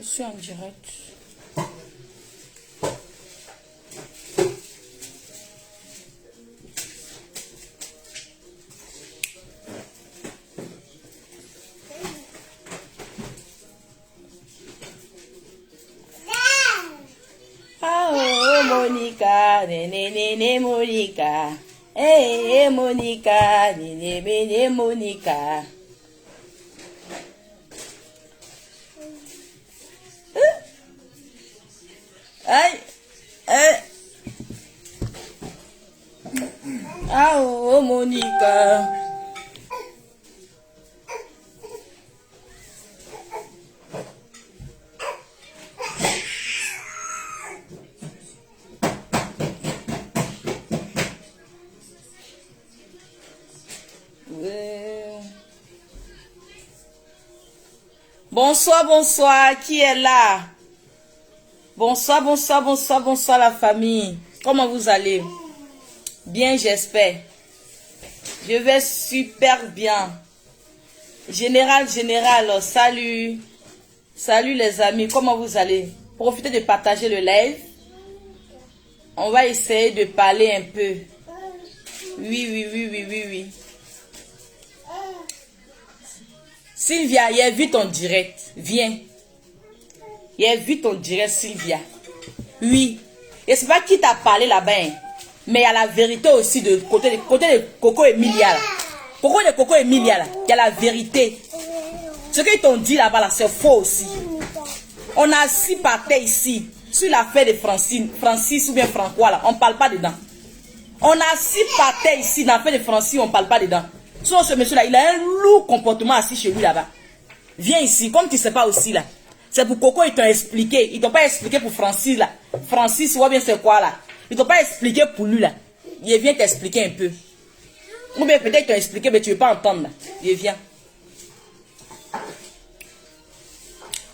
Je suis en direct. Ah oh Monica, néné Monica. Hey Monica, néné Monica. Aïe, ah oh Monica. Bonsoir, bonsoir, qui est là? Bonsoir, bonsoir, bonsoir, bonsoir la famille. Comment vous allez? Bien, j'espère. Je vais super bien. Général, salut. Salut les amis, comment vous allez? Profitez de partager le live. On va essayer de parler un peu. Oui. Sylvia, il y a vu ton direct. Viens. Il y a vu ton direct, Sylvia. Oui. Et c'est pas qui t'a parlé là-bas. Hein. Mais il y a la vérité aussi de côté de Coco Emilia. Coco Emilia, là. Il y a la vérité. Ce qu'ils t'ont dit là-bas, là, c'est faux aussi. On a 6 parties ici. Sur l'affaire de Francis ou bien Francois, là. On ne parle pas dedans. On a 6 parties ici dans l'affaire de Francis, on ne parle pas dedans. Sur ce monsieur-là, il a un lourd comportement assis chez lui là-bas. Viens ici, comme tu ne sais pas aussi là. C'est pour Coco, ils t'ont expliqué. Ils t'ont pas expliqué pour Francis là. Francis, ou bien c'est quoi là. Ils t'ont pas expliqué pour lui là. Il vient t'expliquer un peu. Ou bien peut-être t'ont expliqué, mais tu ne veux pas entendre là. Il vient.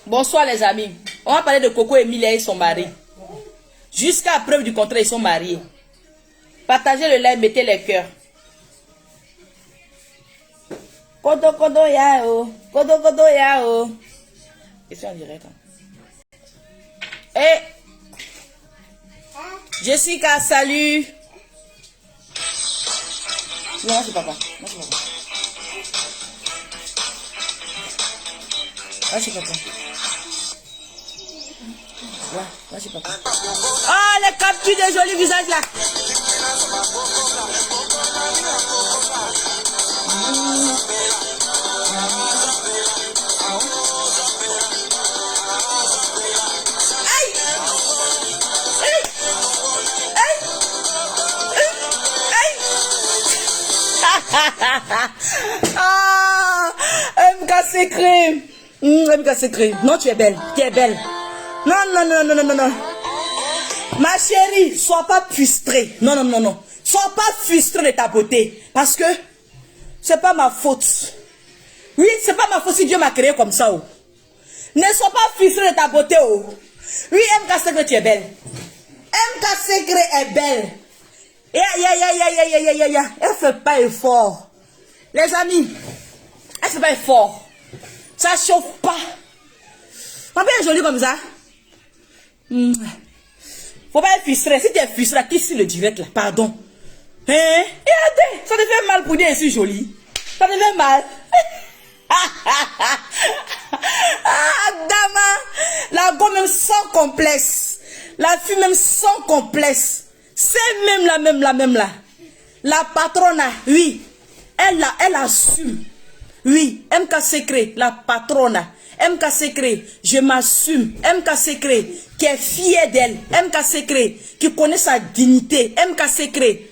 Bonsoir les amis. On va parler de Coco Emilia et son mari. Jusqu'à preuve du contraire, ils sont mariés. Partagez le live, mettez les cœurs. Kodo yao. Kodo yao. Je suis en direct. Hein. Jessica, salut. Non, c'est papa. Là, c'est papa. Là, c'est papa. Ah, les captures de jolis visages là. Ah, MK Secret. MK Secret. Non, tu es belle. Tu es belle. Non. Ma chérie, sois pas frustrée. Non. Sois pas frustrée de ta beauté. Parce que c'est pas ma faute. Oui, c'est pas ma faute si Dieu m'a créé comme ça. Oh. Ne sois pas frustrée de ta beauté. Oh. Oui, MK Secret, tu es belle. MK Secret est belle. Elle fait pas effort. Les amis, elle fait pas effort. Ça chauffe pas. Ma belle est jolie comme ça. Faut pas être frustré. Si tu es frustré, qu'ici le direct là, pardon. Hein? Regardez, ça te fait mal pour dire ainsi jolie. Ça te fait mal. Dama, la go même sans complexe. La fille même sans complexe. C'est même la. La patronne, oui. Elle assume. Oui, MK Secret, la patronne. MK Secret, je m'assume. MK Secret, qui est fière d'elle. MK Secret, qui connaît sa dignité. MK Secret.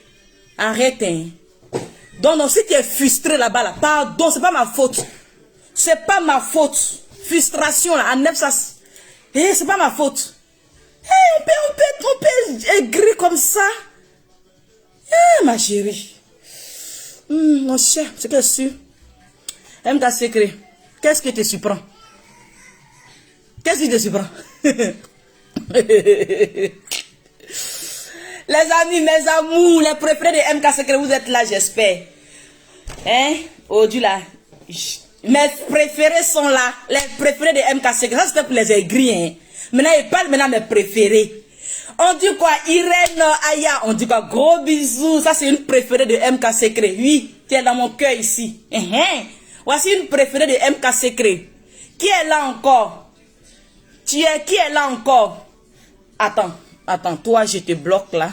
Arrête, hein. Donc, si tu es frustré là-bas, là, pardon, c'est pas ma faute. C'est pas ma faute. Frustration, là, enlève ça. C'est pas ma faute. On peut aigrir comme ça. Ma chérie. Mon cher, c'est que sûr. MK Secret, qu'est-ce qui te surprend? Qu'est-ce qui te surprend? Les amis, mes amours, les préférés de MK Secret, vous êtes là, j'espère. Hein? Oh Dieu là, Mes préférés sont là. Les préférés de MK Secret. Ça, c'était pour les aigris. Hein. Maintenant, ils parlent maintenant de mes préférés. On dit quoi? Irène Aya. On dit quoi? Gros bisous. Ça, c'est une préférée de MK Secret. Oui, tu es dans mon cœur ici. Voici une préférée de MK Secret. Qui est là encore? Qui est là encore? Attends. Toi, je te bloque là.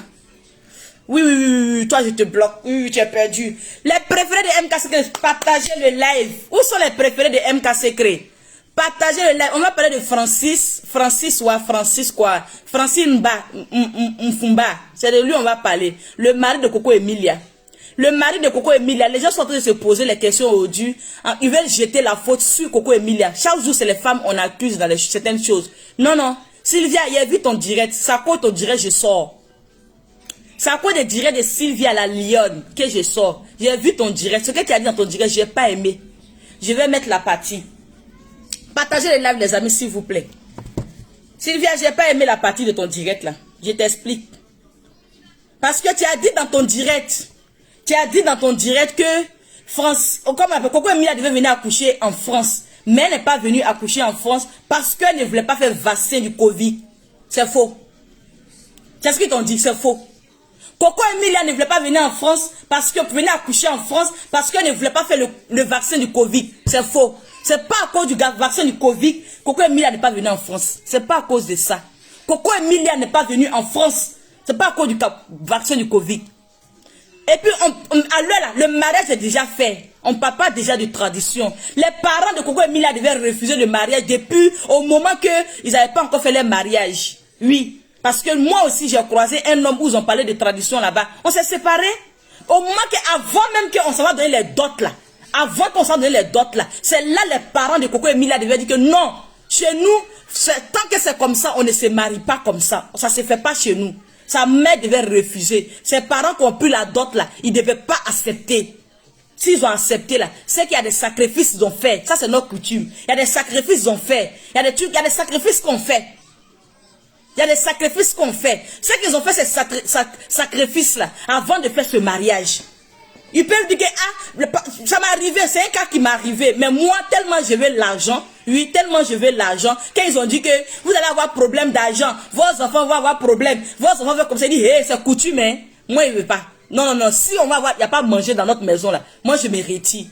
Oui, toi je te bloque. Oui, tu es perdu. Les préférés de MK Secret, partagez le live. Où sont les préférés de MK Secret? Partagez le live. On va parler de Francis quoi. Francine Mfumba. C'est de lui on va parler. Le mari de Coco Emilia. Le mari de Coco Emilia. Les gens sont en train de se poser les questions aujourd'hui. Ils veulent jeter la faute sur Coco Emilia. Chaque jour, c'est les femmes on accuse dans certaines choses. Non. Sylvia, il y a vu ton direct. Ça quoi ton direct, je sors. C'est à cause des directs de Sylvia la lionne que je sors. J'ai vu ton direct. Ce que tu as dit dans ton direct, je n'ai pas aimé. Je vais mettre la partie. Partagez les lives, les amis, s'il vous plaît. Sylvia, je n'ai pas aimé la partie de ton direct là. Je t'explique. Parce que tu as dit dans ton direct. Que Coco Emilia devait venir accoucher en France. Mais elle n'est pas venue accoucher en France parce qu'elle ne voulait pas faire vaccin du Covid. C'est faux. C'est ce qu'ils t'ont dit, c'est faux. Coco Emilia ne voulait pas venir en France parce que venir accoucher en France parce qu'elle ne voulait pas faire le vaccin du Covid. C'est faux. C'est pas à cause du vaccin du Covid. Coco Emilia n'est pas venue en France. C'est pas à cause de ça. Coco Emilia n'est pas venue en France. C'est pas à cause du vaccin du Covid. Et puis, à l'heure là, le mariage est déjà fait. On ne parle pas déjà de tradition. Les parents de Coco Emilia devaient refuser le mariage depuis au moment qu'ils n'avaient pas encore fait leur mariage. Oui. Parce que moi aussi, j'ai croisé un homme où ils ont parlé de tradition là-bas. On s'est séparés. Au moment qu'avant même qu'on s'en va donner les dots là. Avant qu'on s'en donne les dots là. C'est là les parents de Coco Emilia devaient dire que non. Chez nous, tant que c'est comme ça, on ne se marie pas comme ça. Ça ne se fait pas chez nous. Sa mère devait refuser. Ses parents qui ont pris la dot là, ils ne devaient pas accepter. S'ils ont accepté là, c'est qu'il y a des sacrifices qu'ils ont fait. Ça, c'est notre coutume. Il y a des sacrifices qu'ils ont fait. Il y a des trucs, il y a des sacrifices qu'on fait. Il y a des sacrifices qu'on fait. Ce qu'ils ont fait, ces sacrifices-là, avant de faire ce mariage. Ils peuvent dire que, ça m'est arrivé, c'est un cas qui m'est arrivé. Mais moi, tellement je veux l'argent, qu'ils ont dit que vous allez avoir problème d'argent. Vos enfants vont avoir problème. Vos enfants vont comme ça, ils disent, hey, c'est coutume, hein. Moi, il ne veut pas. Non. Si on va avoir, il n'y a pas à manger dans notre maison, là. Moi, je me retire.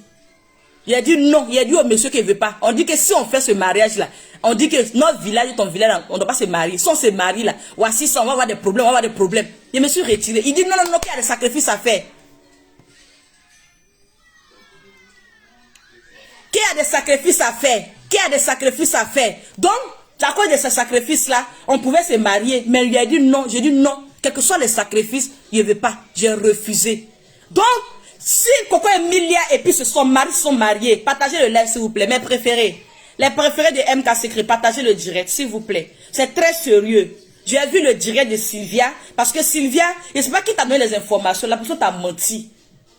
Il a dit non, il a dit au monsieur qu'il ne veut pas. On dit que si on fait ce mariage-là, on dit que notre village et ton village, on ne doit pas se marier. Si on se marie là, voici ça, on va avoir des problèmes, Je me suis retiré. Il dit non, qu'il y a des sacrifices à faire. Qu'il y a des sacrifices à faire. Donc, à cause de ces sacrifices-là, on pouvait se marier. Mais il a dit non, j'ai dit non. Quels que soient les sacrifices, il ne veut pas. J'ai refusé. Donc, si Coco Emilia et puis son mari sont mariés, partagez le live s'il vous plaît. Mes préférés. Les préférés de MK Secret, partagez le direct s'il vous plaît. C'est très sérieux. J'ai vu le direct de Sylvia. Parce que Sylvia, je ne sais pas qui t'a donné les informations. La personne t'a menti.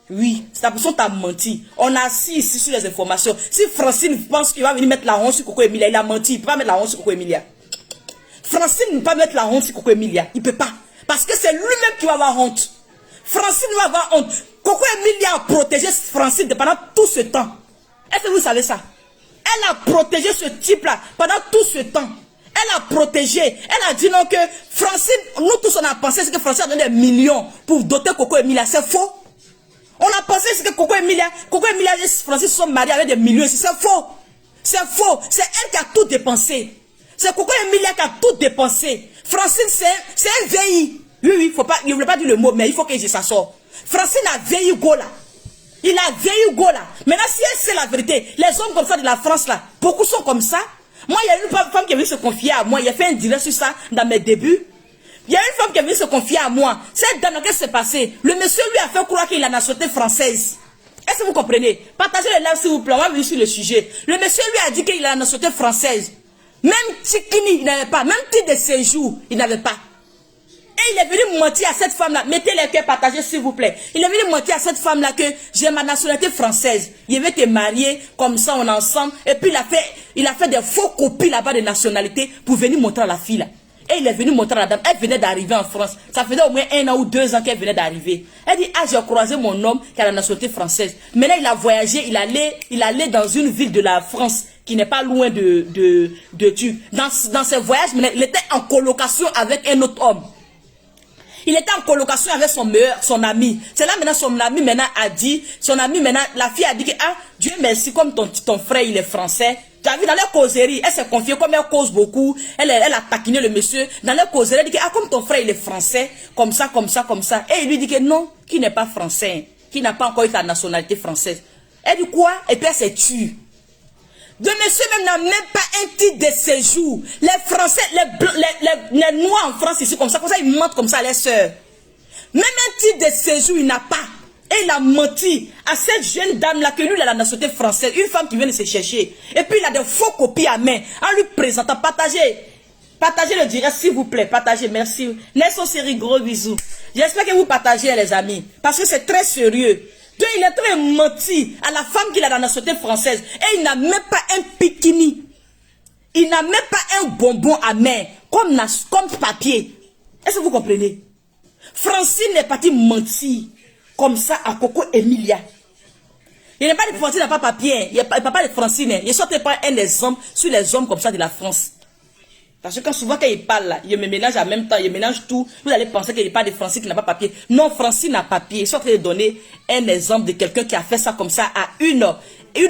Oui, la personne t'a menti. On a assis ici sur les informations. Si Francine pense qu'il va venir mettre la honte sur Coco Emilia, il a menti. Il ne peut pas mettre la honte sur Coco Emilia. Francine ne peut pas mettre la honte sur Coco Emilia. Il ne peut pas. Parce que c'est lui-même qui va avoir honte. Francine va avoir honte. Coco Emilia a protégé Francine pendant tout ce temps. Est-ce que vous savez ça? Elle a protégé ce type-là pendant tout ce temps. Elle a protégé. Elle a dit non que Francine, nous tous on a pensé que Francine a donné des millions pour doter Coco Emilia. C'est faux. On a pensé que Coco Emilia et Francine sont mariés avec des millions. C'est faux. C'est faux. C'est elle qui a tout dépensé. C'est Coco Emilia qui a tout dépensé. Francine, c'est un VI. Oui, faut pas, il ne voulait pas dire le mot, mais il faut que je s'assure. Francine a veillé go là. Il a veillé go là. Maintenant, si elle sait la vérité, les hommes comme ça de la France là, beaucoup sont comme ça. Moi, il y a une femme qui est venue se confier à moi. Il a fait un direct sur ça dans mes débuts. Il y a une femme qui est venue se confier à moi. Cette dame, qu'est-ce qui s'est passé? Le monsieur lui a fait croire qu'il a la nationalité française. Est-ce que vous comprenez? Partagez le live s'il vous plaît. On va venir sur le sujet. Le monsieur lui a dit qu'il a la nationalité française. Même Tikini, il n'avait pas. Même titre de séjour, il n'avait pas. Et il est venu mentir à cette femme-là. Mettez les cœurs partagés, s'il vous plaît. Il est venu mentir à cette femme-là que j'ai ma nationalité française. Il veut te marier, comme ça, on est ensemble. Et puis, il a fait des faux copies là-bas de nationalité pour venir montrer à la fille là. Et il est venu montrer à la dame, elle venait d'arriver en France. Ça faisait au moins 1 an ou 2 ans qu'elle venait d'arriver. Elle dit, ah, j'ai croisé mon homme qui a la nationalité française. Maintenant, il a voyagé, il allait dans une ville de la France qui n'est pas loin de Tuc. Dans ses voyages, il était en colocation avec un autre homme. Il était en colocation avec son ami. C'est là maintenant son ami maintenant a dit, la fille a dit que, ah, Dieu merci, comme ton frère il est français. Tu as vu dans leur causerie, elle s'est confiée, comme elle cause beaucoup, elle a taquiné le monsieur. Dans leur causerie, elle dit que, ah, comme ton frère il est français, comme ça. Et il lui dit que non, qui n'est pas français, qui n'a pas encore eu sa nationalité française. Elle dit quoi? Et puis elle s'est tue. De monsieur même n'a même pas un titre de séjour. Les Français, les Noirs en France ici, comme ça ils mentent comme ça à leurs sœurs. Même un titre de séjour, il n'a pas. Et il a menti à cette jeune dame-là que lui, il a la nationalité française, une femme qui vient de se chercher. Et puis il a des faux copies à main, en lui présentant. Partagez le direct, s'il vous plaît, partagez, merci. Nelson Série, gros bisous. J'espère que vous partagez, les amis, parce que c'est très sérieux. Donc, il est très menti à la femme qui a la nationalité française. Et il n'a même pas un bikini. Il n'a même pas un bonbon à main. Comme papier. Est-ce que vous comprenez? Francine n'est partie mentir. Comme ça à Coco Emilia. Il n'est pas de Francine, il n'a pas papier. Il n'y a pas de Francine. Il ne sortait pas un exemple sur les hommes comme ça de la France. Parce que souvent quand il parle là, il me mélange en même temps, il mélange tout. Vous allez penser qu'il n'y a pas de Francine qui n'a pas papier. Non, Francine n'a papier. Il sont en train de donner un exemple de quelqu'un qui a fait ça comme ça à une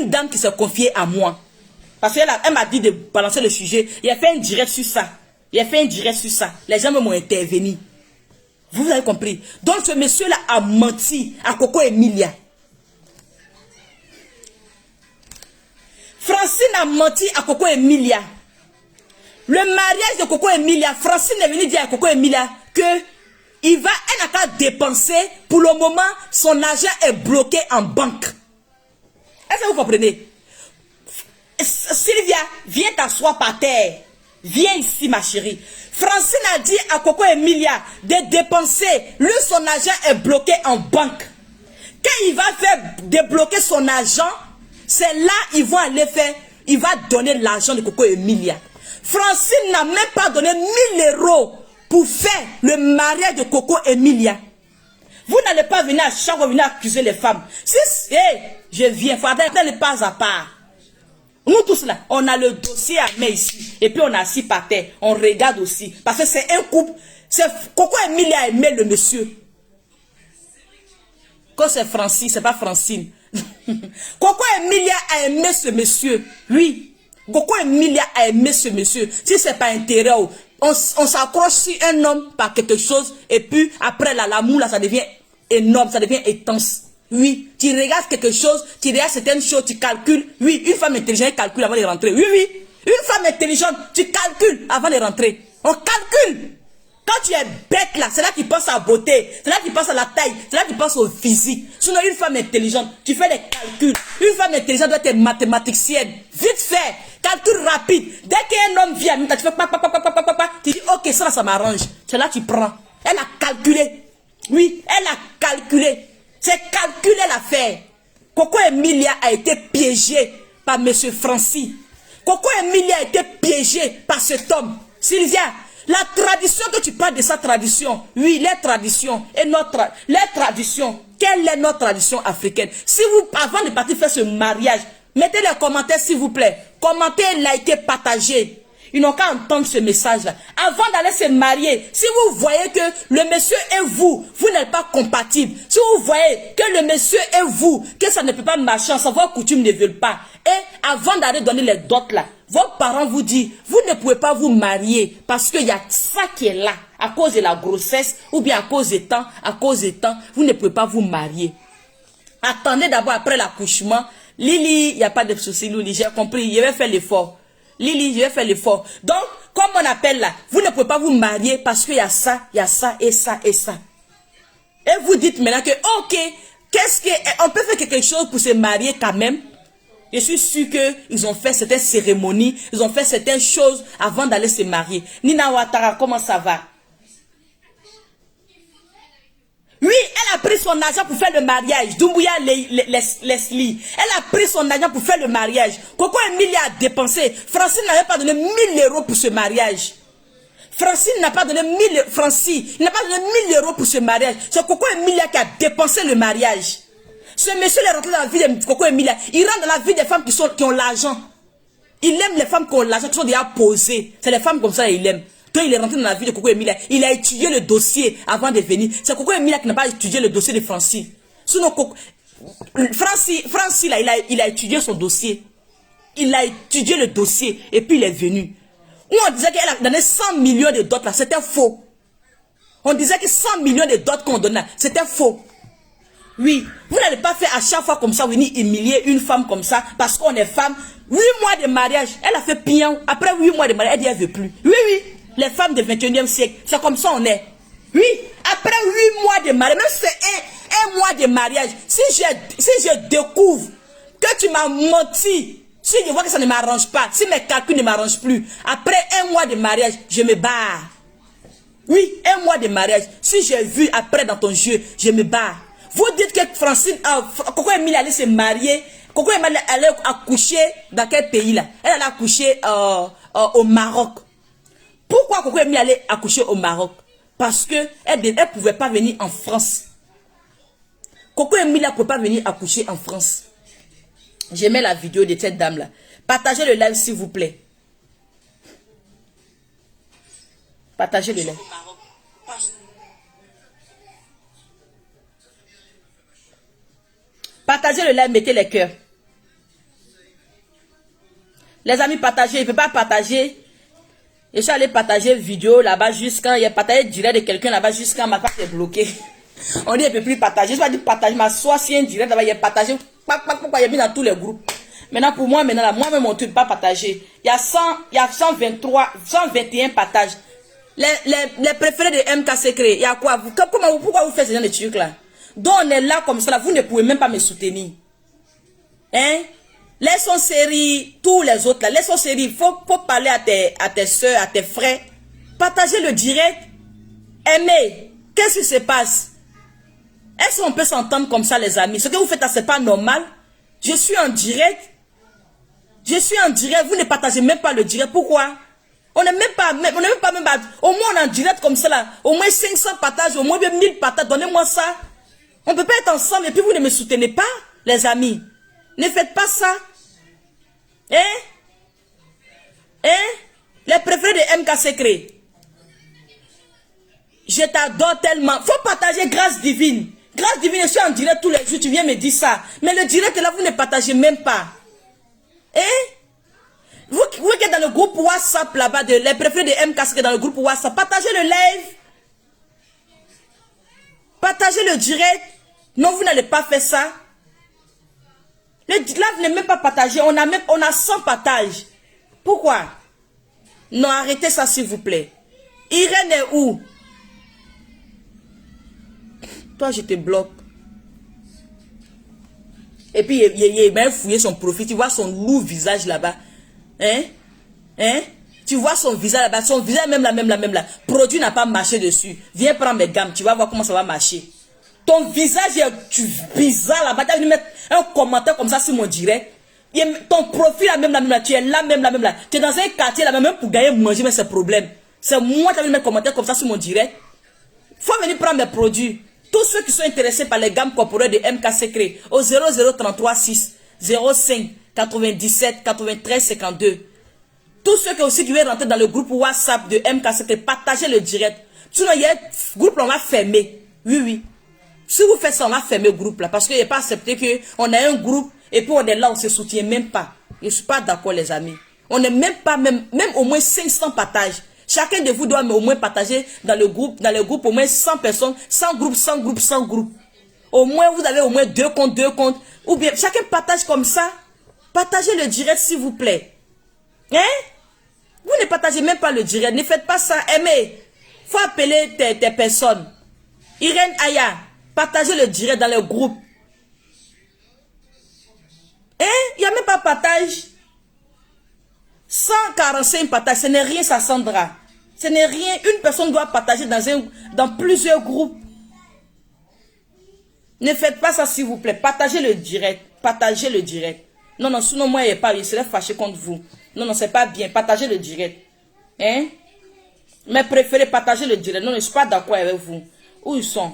dame qui s'est confiée à moi. Parce qu'elle m'a dit de balancer le sujet. Il a fait un direct sur ça. Les gens m'ont intervenu. Vous avez compris. Donc ce monsieur-là a menti à Coco Emilia. Francine a menti à Coco Emilia. Le mariage de Coco Emilia, Francine est venue dire à Coco Emilia que elle n'a qu'à dépenser. Pour le moment, son argent est bloqué en banque. Est-ce que vous comprenez? Sylvia, viens t'asseoir par terre. Viens ici, ma chérie. Francine a dit à Coco Emilia de dépenser. Lui, son argent est bloqué en banque. Quand il va faire débloquer son argent, c'est là ils vont aller faire. Il va donner l'argent de Coco Emilia. Francine n'a même pas donné 1000 € pour faire le mariage de Coco Emilia. Vous n'allez pas venir à chaque fois venir accuser les femmes. Si, je viens, il faut attendre le pas à part. Nous tous là, on a le dossier à main ici. Et puis on est assis par terre. On regarde aussi. Parce que c'est un couple. Coco Emilia a aimé le monsieur. Quand c'est Francine, c'est pas Francine. Coco Emilia a aimé ce monsieur. Oui. Coco Emilia a aimé ce monsieur. Si c'est pas intérêt, on s'accroche sur un homme par quelque chose. Et puis après l'amour là, ça devient énorme, ça devient intense. Oui, tu regardes quelque chose, tu regardes certaines choses, tu calcules. Oui, une femme intelligente calcule avant de rentrer. Oui. Une femme intelligente, tu calcules avant de rentrer. On calcule. Quand tu es bête là, c'est là que tu penses à la beauté, c'est là que tu penses à la taille, c'est là que tu penses au physique. Sinon, une femme intelligente, tu fais des calculs. Une femme intelligente doit être mathématicienne. Vite fait, calcul rapide. Dès qu'un homme vient, tu fais tu dis ok, ça m'arrange. C'est là que tu prends. Elle a calculé. Oui, elle a calculé. C'est calculé l'affaire. Coco Emilia a été piégée par M. Francis. Coco Emilia a été piégée par cet homme. Sylvia, la tradition que tu parles de sa tradition, oui, les traditions et les traditions, quelle est notre tradition africaine? Si vous, avant de partir faire ce mariage, mettez les commentaires s'il vous plaît. Commentez, likez, partagez. Ils n'ont qu'à entendre ce message-là. Avant d'aller se marier, si vous voyez que le monsieur et vous n'êtes pas compatibles, si vous voyez que le monsieur et vous, que ça ne peut pas marcher ensemble, vos coutumes ne veulent pas, et avant d'aller donner les dots là, vos parents vous disent, vous ne pouvez pas vous marier parce qu'il y a ça qui est là, à cause de la grossesse, ou bien à cause des temps, vous ne pouvez pas vous marier. Attendez d'abord après l'accouchement. Lily, il n'y a pas de souci, Lily, j'ai compris, je vais faire l'effort. Lily, je vais faire l'effort. Donc, comme on appelle là, vous ne pouvez pas vous marier parce qu'il y a ça et ça et ça. Et vous dites maintenant que, ok, on peut faire quelque chose pour se marier quand même. Je suis sûr qu'ils ont fait certaines cérémonies, ils ont fait certaines choses avant d'aller se marier. Nina Ouattara, comment ça va? Oui, elle a pris son argent pour faire le mariage. Doumbouya Leslie. Elle a pris son argent pour faire le mariage. Coco Emilia a dépensé. Francine n'avait pas donné 1000 € pour ce mariage. Francine n'a pas donné 1000 Francine, il n'a pas donné 1000 euros pour ce mariage. C'est Coco Emilia qui a dépensé le mariage. Ce monsieur est rentré dans la vie de Coco Emilia. Il rentre dans la vie des femmes qui ont l'argent. Il aime les femmes qui ont l'argent, qui sont déjà posées. C'est les femmes comme ça qu'il aime. Quand il est rentré dans la vie de Coco Emilia, il a étudié le dossier avant de venir. C'est Coco Emilia qui n'a pas étudié le dossier de Francine. Sinon, Francine, là, il a étudié son dossier. Il a étudié le dossier et puis il est venu. Où on disait qu'elle a donné 100 millions de dots là, c'était faux. On disait que 100 millions de dots qu'on donnait, c'était faux. Oui, vous n'allez pas faire à chaque fois comme ça, venir humilier une femme comme ça, parce qu'on est femme. 8 mois de mariage, elle a fait pion. Après 8 mois de mariage, elle dit elle ne veut plus. Oui, oui, les femmes du 21e siècle, c'est comme ça on est. Oui, après 8 mois de mariage, même si c'est un mois de mariage, si je découvre que tu m'as menti, si je vois que ça ne m'arrange pas, si mes calculs ne m'arrangent plus, après un mois de mariage, je me barre. Oui, un mois de mariage, si j'ai vu après dans ton jeu, je me barre. Vous dites que Francine, Coco Emilia allait se marier, Coco Emilia allait accoucher dans quel pays là? Elle allait accoucher au Maroc. Pourquoi Coco Emilia allait accoucher au Maroc? Parce qu'elle ne pouvait pas venir en France. Coco Emilia ne pouvait pas venir accoucher en France. J'aimais la vidéo de cette dame là. Partagez le live s'il vous plaît. Partagez le live. Partagez le live, mettez les cœurs. Les amis, partagez. Il ne peut pas partager. Je suis allé partager vidéo là-bas jusqu'à... Il a partagé direct de quelqu'un là-bas jusqu'à ma part est bloquée. On dit, il ne peut plus partager. Je vais dire partage. Ma soie, si un direct là-bas, il a partagé. Pourquoi il a mis dans tous les groupes. Maintenant, pour moi, là, moi-même, on ne peut pas partager. Il y a 123, 121 partages. Les préférés de MK Secret, il y a quoi? Pourquoi vous faites ce genre de trucs là? Donc on est là comme ça, là, vous ne pouvez même pas me soutenir. Hein? Laissons série, tous les autres là, laissons série, il faut parler à tes soeurs, à tes frères. Partagez le direct. Aimez. Qu'est-ce qui se passe? Est-ce qu'on peut s'entendre comme ça les amis? Ce que vous faites là, c'est pas normal. Je suis en direct. Je suis en direct, vous ne partagez même pas le direct. Pourquoi? On n'est même pas, au moins on est en direct comme ça là. Au moins 500 partages, au moins 1000 partages, donnez-moi ça. On ne peut pas être ensemble et puis vous ne me soutenez pas, les amis. Ne faites pas ça. Hein? Hein? Les préférés de MK Secret. Je t'adore tellement. Faut partager grâce divine. Grâce divine, je suis en direct tous les jours, tu viens me dire ça. Mais le direct là, vous ne partagez même pas. Hein? Vous qui êtes dans le groupe WhatsApp là-bas, les préférés de MK Secret dans le groupe WhatsApp, partagez le live. Partagez le direct. Non, vous n'allez pas faire ça. Le live n'est même pas partagé. On a 100 partages. Pourquoi? Non, arrêtez ça s'il vous plaît. Irène est où? Toi, je te bloque. Et puis, il a fouillé son profil. Tu vois son lourd visage là-bas. Hein? Hein? Tu vois son visage là-bas. Son visage même là. Produit n'a pas marché dessus. Viens prendre mes gammes. Tu vas voir comment ça va marcher. Ton visage est bizarre là-bas. Tu as dû mettre un commentaire comme ça sur mon direct. Ton profil là même. Tu es là même là. Tu es dans un quartier là même pour gagner manger, mais c'est problème. C'est moi qui ai dû mettre un commentaire comme ça sur mon direct. Faut venir prendre mes produits. Tous ceux qui sont intéressés par les gammes corporelles de MK Secret au 0033 6 05 97 93 52. Tous ceux qui aussi qui veulent rentrer dans le groupe WhatsApp de MK Secret, partagez le direct. Sinon, il y a un groupe là, on va fermer. Oui. Si vous faites ça, on va fermer le groupe là. Parce qu'il n'est pas accepté qu'on a un groupe et puis on est là, on ne se soutient même pas. Je ne suis pas d'accord les amis. On n'est même pas, même au moins 500 partages. Chacun de vous doit au moins partager dans le groupe au moins 100 personnes, 100 groupes. Au moins, vous avez au moins 2 comptes. Ou bien, chacun partage comme ça. Partagez le direct, s'il vous plaît. Hein? Vous ne partagez même pas le direct. Ne faites pas ça. Aimez. Faut appeler tes personnes. Irène Aya, partagez le direct dans le groupe. Hein? Il n'y a même pas partage. 145 partages, ce n'est rien, ça Sandra. Ce n'est rien. Une personne doit partager dans plusieurs groupes. Ne faites pas ça s'il vous plaît. Partagez le direct. Partagez le direct. Non, sinon moi il serait fâché contre vous. Non, c'est pas bien. Partagez le direct. Hein? Mes préférés, partagez le direct. Non, je ne suis pas d'accord avec vous. Où ils sont?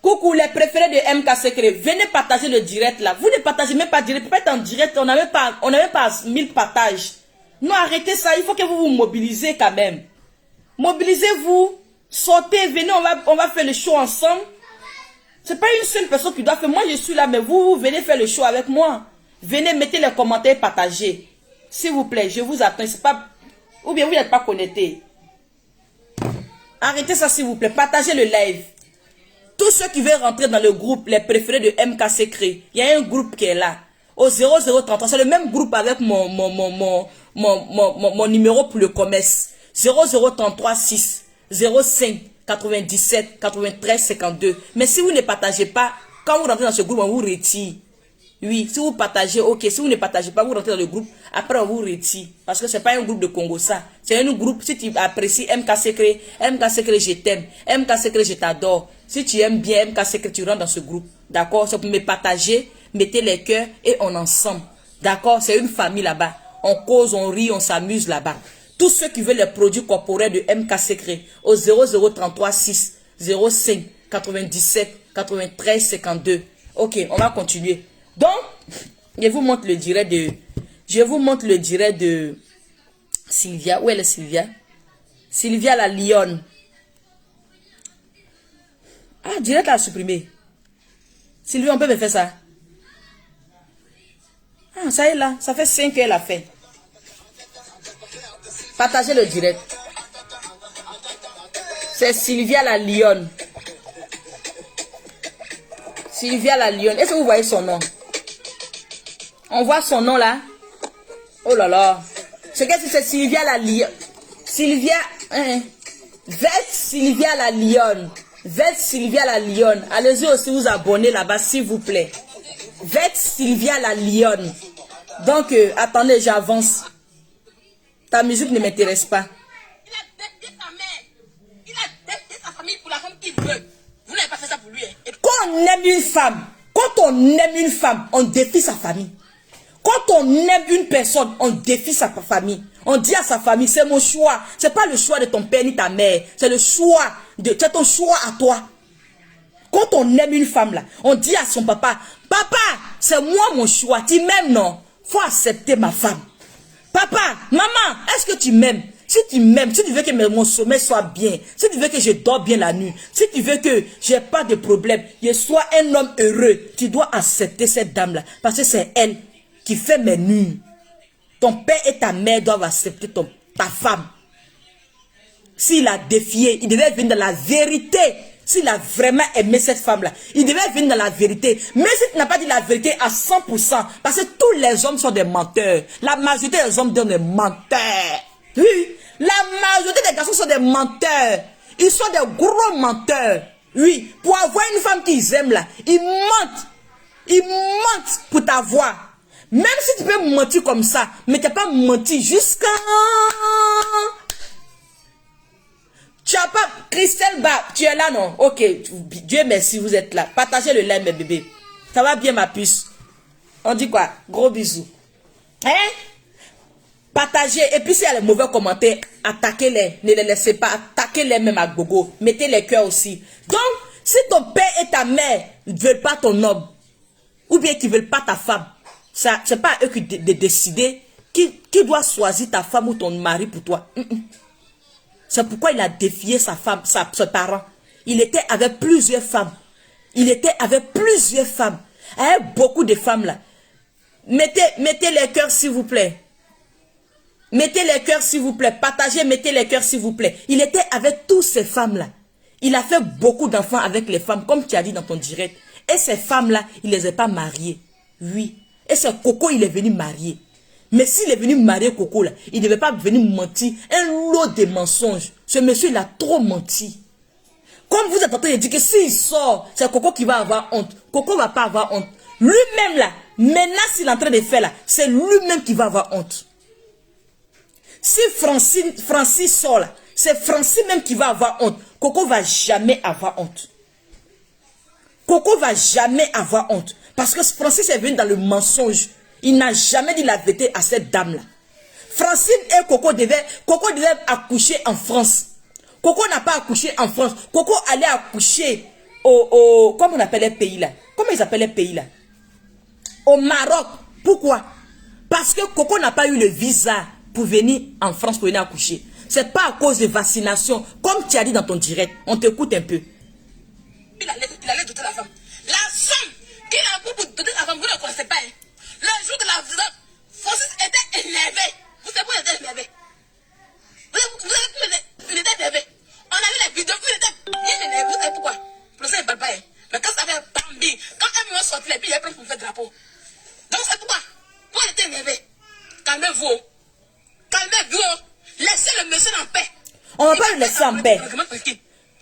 Coucou les préférés de MK Secret. Venez partager le direct là. Vous ne partagez même pas direct. Peut-être en direct, on n'avait pas 1000 partages. Non, arrêtez ça. Il faut que vous vous mobilisez quand même. Mobilisez-vous. Sortez, venez, on va faire le show ensemble. C'est pas une seule personne qui doit faire. Moi, je suis là, mais vous venez faire le show avec moi. Venez, mettez les commentaires, partagez. S'il vous plaît, je vous attends. C'est pas... Ou bien vous n'êtes pas connecté. Arrêtez ça, s'il vous plaît. Partagez le live. Tous ceux qui veulent rentrer dans le groupe, les préférés de MK Secret, il y a un groupe qui est là. Au 0033, c'est le même groupe avec mon numéro pour le commerce. 0033 6 05 97 93 52. Mais si vous ne partagez pas, quand vous rentrez dans ce groupe, on vous retire. Oui, si vous partagez, ok. Si vous ne partagez pas, vous rentrez dans le groupe, après on vous retire. Parce que ce n'est pas un groupe de Congo, ça. C'est un groupe, si tu apprécies MK Secret, je t'aime. MK Secret, je t'adore. Si tu aimes bien MK Secret, tu rentres dans ce groupe. D'accord? C'est pour me partager, mettez les cœurs et on ensemble. D'accord? C'est une famille là-bas. On cause, on rit, on s'amuse là-bas. Tous ceux qui veulent les produits corporels de MK Secret au 0033 6 05 97 93 52. Ok, on va continuer. Donc, je vous montre le direct de Sylvia. Où est Sylvia? Sylvia la lionne. Ah, direct à supprimer. Sylvia, on peut me faire ça? Ah, ça est là. Ça fait 5 qu'elle a fait. Partagez le direct. C'est Sylvia la lionne. Sylvia la lionne. Est-ce que vous voyez son nom? On voit son nom là. Oh là là. C'est Sylvia la lionne. Sylvia. Vête Sylvia la lionne. Vête Sylvia la lionne. Allez-y aussi vous abonner là-bas s'il vous plaît. Vête Sylvia la lionne. Donc, attendez, j'avance. Ta musique ne m'intéresse pas. Il a détesté sa mère. Il a détesté sa famille pour la femme qu'il veut. Vous n'avez pas fait ça pour lui. Hein? Quand on aime une femme, on défie sa famille. Quand on aime une personne, on défie sa famille. On dit à sa famille, c'est mon choix. C'est pas le choix de ton père ni ta mère. C'est le choix. C'est ton choix à toi. Quand on aime une femme là, on dit à son papa, papa, c'est moi mon choix. Tu m'aimes, non? Faut accepter ma femme. Papa, maman, est-ce que tu m'aimes? Si tu m'aimes, si tu veux que mon sommeil soit bien, si tu veux que je dors bien la nuit, si tu veux que j'ai pas de problème, je sois un homme heureux, tu dois accepter cette dame-là. Parce que c'est elle qui fait mes nuits. Ton père et ta mère doivent accepter ta femme. S'il a défié, il devait venir dans la vérité. S'il a vraiment aimé cette femme-là, il devait venir dans la vérité. Mais si tu n'as pas dit la vérité à 100%, parce que tous les hommes sont des menteurs. La majorité des hommes sont des menteurs. Oui, la majorité des garçons sont des menteurs. Ils sont des gros menteurs. Oui, pour avoir une femme qu'ils aiment là, ils mentent. Ils mentent pour t'avoir. Même si tu peux mentir comme ça, mais tu n'as pas menti jusqu'à... Tu n'as pas... Christelle Ba, tu es là, non? Ok, Dieu merci, vous êtes là. Partagez le live, mes bébés. Ça va bien, ma puce? On dit quoi? Gros bisous. Hein? Partagez. Et puis, s'il y a les mauvais commentaires, attaquez-les. Ne les laissez pas. Attaquez-les même à gogo. Mettez les cœurs aussi. Donc, si ton père et ta mère ne veulent pas ton homme, ou bien qu'ils ne veulent pas ta femme, ce n'est pas à eux de décider qui doit choisir ta femme ou ton mari pour toi. C'est pourquoi il a défié sa femme, ses parents. Il était avec plusieurs femmes. Il était avec plusieurs femmes. Avec beaucoup de femmes là. Mettez les cœurs s'il vous plaît. Mettez les cœurs s'il vous plaît. Partagez, mettez les cœurs s'il vous plaît. Il était avec toutes ces femmes là. Il a fait beaucoup d'enfants avec les femmes, comme tu as dit dans ton direct. Et ces femmes là, il ne les a pas mariées. Oui. Et c'est Coco, il est venu marier. Mais s'il est venu marier Coco là, il ne devait pas venir mentir. Un lot de mensonges. Ce monsieur, il a trop menti. Comme vous êtes en train de dire que s'il sort, c'est Coco qui va avoir honte. Coco ne va pas avoir honte. Lui-même là, maintenant s'il est en train de faire là, c'est lui-même qui va avoir honte. Si Francis sort là, c'est Francis même qui va avoir honte. Coco va jamais avoir honte. Coco va jamais avoir honte. Parce que Francis est venu dans le mensonge. Il n'a jamais dit la vérité à cette dame-là. Francine et Coco devaient accoucher en France. Coco n'a pas accouché en France. Coco allait accoucher comment on appelle les pays là? Comment ils appellent les pays là? Au Maroc. Pourquoi? Parce que Coco n'a pas eu le visa pour venir en France pour venir accoucher. C'est pas à cause de vaccination. Comme tu as dit dans ton direct. On t'écoute un peu. Il allait doter la femme. La somme qu'il a pour doter la femme, vous ne connaissez pas. Hein? Le jour de la visite, Francis était énervé. Vous savez pourquoi il était énervé? Il était énervé. On a vu les vidéos, il était énervé. Vous savez pourquoi? Pour le sang, il ne parle pas. Hein? Mais quand ça avait Bambi, quand elle me sortit, puis il a pris pour faire drapeau. Donc c'est pourquoi? Pourquoi il était énervé? Calmez-vous. Calmez-vous. Laissez le monsieur en paix. On ne va pas le laisser en paix.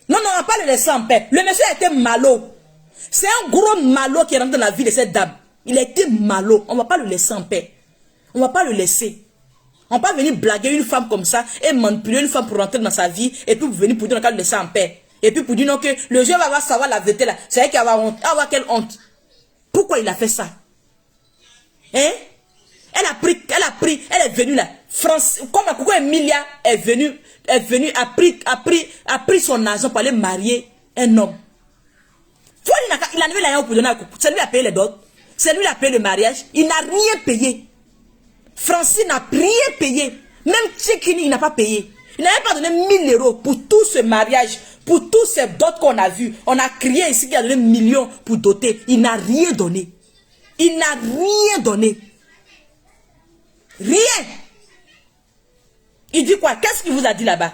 Non, on ne va pas le laisser en paix. Le monsieur a été malo. C'est un gros malo qui est rentré dans la vie de cette dame. Il a été malo. On ne va pas le laisser en paix. On ne va pas le laisser. On ne va pas venir blaguer une femme comme ça et manipuler une femme pour rentrer dans sa vie et puis venir pour dire qu'on va le laisser en paix. Et puis pour dire non que le jeune va savoir la vérité là. C'est vrai qu'il va avoir honte. Avoir quelle honte? Pourquoi il a fait ça? Hein? Elle est venue là. France, comme Coco Emilia est venue, a pris son argent pour aller marier un homme. Il a levé l'argent pour donner à Coco. C'est lui qui a payé les dots. C'est lui qui a payé le mariage. Il n'a rien payé. Francine n'a rien payé. Même Tchekini, il n'a pas payé. Il n'avait pas donné 1000 euros pour tout ce mariage, pour tous ces dots qu'on a vus. On a crié ici qu'il a donné millions pour doter. Il n'a rien donné. Il n'a rien donné. Rien. Il dit quoi? Qu'est-ce qu'il vous a dit là-bas?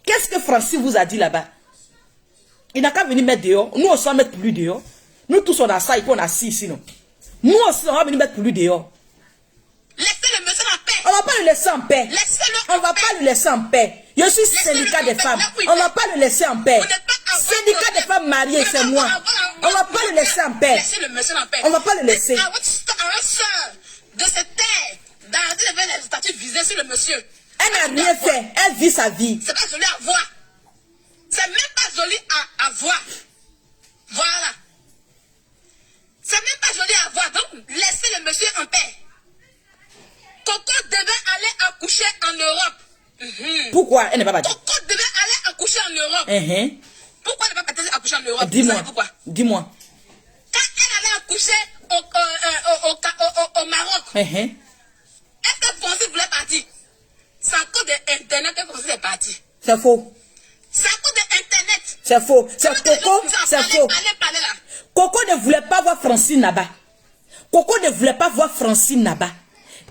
Qu'est-ce que Francis vous a dit là-bas? Il n'a qu'à venir mettre dehors. Nous aussi on va mettre pour lui dehors. Nous tous on a ça et puis on a ci ici non. Nous aussi on va venir mettre pour lui dehors. Laissez le monsieur en paix. On va pas le laisser en paix. Laissez-le. On va pas le laisser en paix. Je suis syndicat des femmes. On va pas le laisser en paix. Syndicat des femmes mariées, c'est moi. On va pas le laisser en paix. Laissez le monsieur en paix. On va pas le laisser. À votre soeur de cette terre, d'arrêter de faire les statuts visés sur le monsieur. Elle n'a rien fait. Elle vit sa vie. C'est pas joli à voir. C'est même pas joli à voir. Voilà. C'est même pas joli à voir. Donc, laissez le monsieur en paix. Coco devait aller accoucher en Europe. Pourquoi elle n'est pas partie? Coco devait aller accoucher en Europe. Pourquoi elle n'est pas partie accoucher en Europe? Dis-moi. Pourquoi? Dis-moi. Quand elle allait accoucher au Maroc, est-ce que Francis voulait partir? C'est à cause de Internet que Francis est parti. C'est faux. C'est à cause de Internet. C'est faux. C'est Coco. C'est faux. Coco ne voulait pas voir Francine là-bas. Coco ne voulait pas voir Francine là-bas.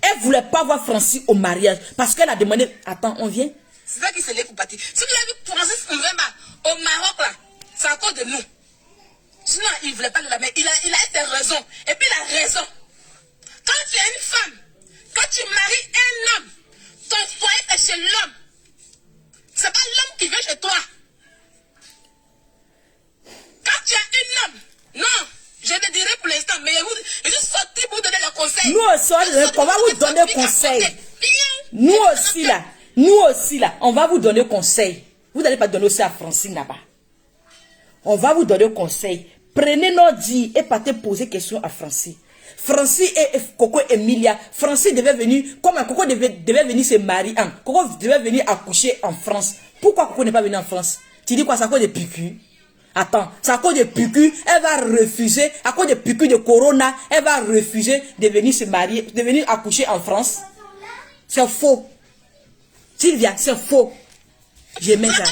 Elle ne voulait pas voir Francine au mariage. Parce qu'elle a demandé, attends, on vient? C'est ça qui s'est levé pour partir. Si vous avez vu Francis au Maroc là, c'est à cause de nous. Sinon, il ne voulait pas de la mer. Il a ses raisons. Et puis il a raison. Quand tu es une femme, quand tu maries un homme, ton foyer est chez l'homme. C'est pas l'homme qui vient chez toi. Quand tu es un homme, non, je te dirai pour l'instant, mais je suis sorti pour donner le conseil. Nous aussi, on va vous donner conseil. Nous aussi là, on va vous donner conseil. Vous n'allez pas donner aussi à Francine là-bas. On va vous donner conseil. Prenez nos dits et partez poser question à Francine. Francine et Coco Emilia. Francine devait venir, comme Coco devait venir se marier. Coco devait venir accoucher en France. Pourquoi Coco n'est pas venu en France? Tu dis quoi? C'est à cause de piqûres? Attends, c'est à cause de piqûres. Elle va refuser, à cause de piqûres de corona, elle va refuser de venir se marier, de venir accoucher en France. C'est faux. Sylvia, c'est faux. Je mets ça.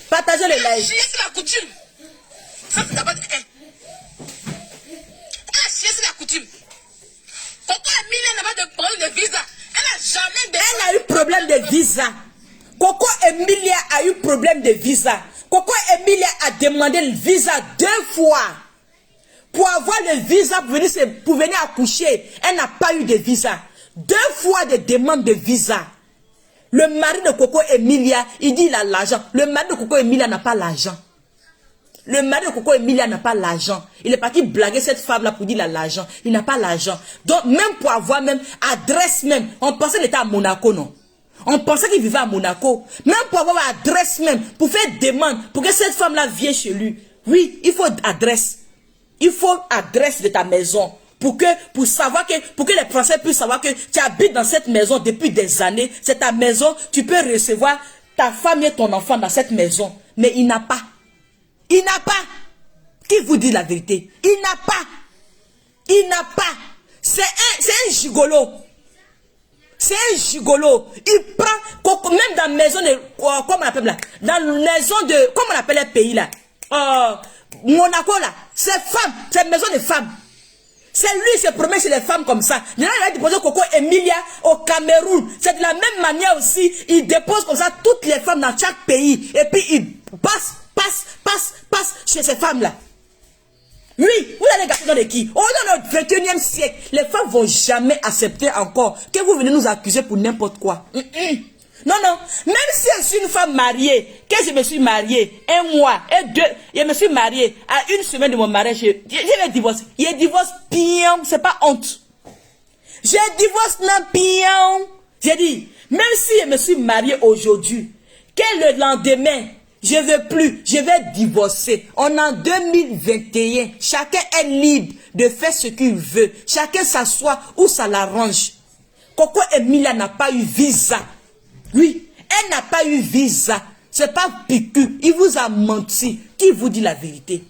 Partagez le live. C'est la coutume. Ça, c'est d'abord c'est la coutume. Coco Emilia n'a pas de problème de visa. Elle a eu problème de visa. Coco Emilia a eu problème de visa. Coco Emilia a demandé le visa 2 fois. Pour avoir le visa pour venir accoucher. Elle n'a pas eu de visa. 2 fois de demande de visa. Le mari de Coco Emilia, il dit il a l'argent. Le mari de Coco Emilia n'a pas l'argent. Le mari de Coco Emilia n'a pas l'argent. Il est parti blaguer cette femme-là pour dire il a l'argent. Il n'a pas l'argent. Donc, même pour avoir même adresse même, on pensait qu'il était à Monaco, non? On pensait qu'il vivait à Monaco. Même pour avoir adresse même, pour faire demande, pour que cette femme-là vienne chez lui. Oui, il faut adresse. Il faut adresse de ta maison pour savoir que, pour que les Français puissent savoir que tu habites dans cette maison depuis des années. C'est ta maison, tu peux recevoir ta femme et ton enfant dans cette maison. Mais il n'a pas. Il n'a pas. Qui vous dit la vérité? Il n'a pas. Il n'a pas. C'est un gigolo. C'est un gigolo. Il prend, même dans la maison de, comment on appelle là? Dans la maison de, comment on appelle les pays là? Monaco là. C'est femme. C'est une maison de femmes. C'est lui qui se promet chez les femmes comme ça. Il a déposé Coco Emilia au Cameroun. C'est de la même manière aussi. Il dépose comme ça toutes les femmes dans chaque pays. Et puis il passe chez ces femmes-là. Oui, vous allez gâter dans les qui? Oh, dans le 21e siècle, les femmes vont jamais accepter encore que vous venez nous accuser pour n'importe quoi. Non, non. Même si je suis une femme mariée, que je me suis mariée, 1 mois, et 2, je me suis mariée, à 1 semaine de mon mariage, je vais divorcer. Je divorce pion, c'est pas honte. Je divorce non pion. J'ai dit, même si je me suis mariée aujourd'hui, que le lendemain, je veux plus, je vais divorcer. On est en 2021. Chacun est libre de faire ce qu'il veut. Chacun s'assoit où ça l'arrange. Coco Emilia n'a pas eu visa. Oui, elle n'a pas eu visa. C'est pas picu. Il vous a menti. Qui vous dit la vérité?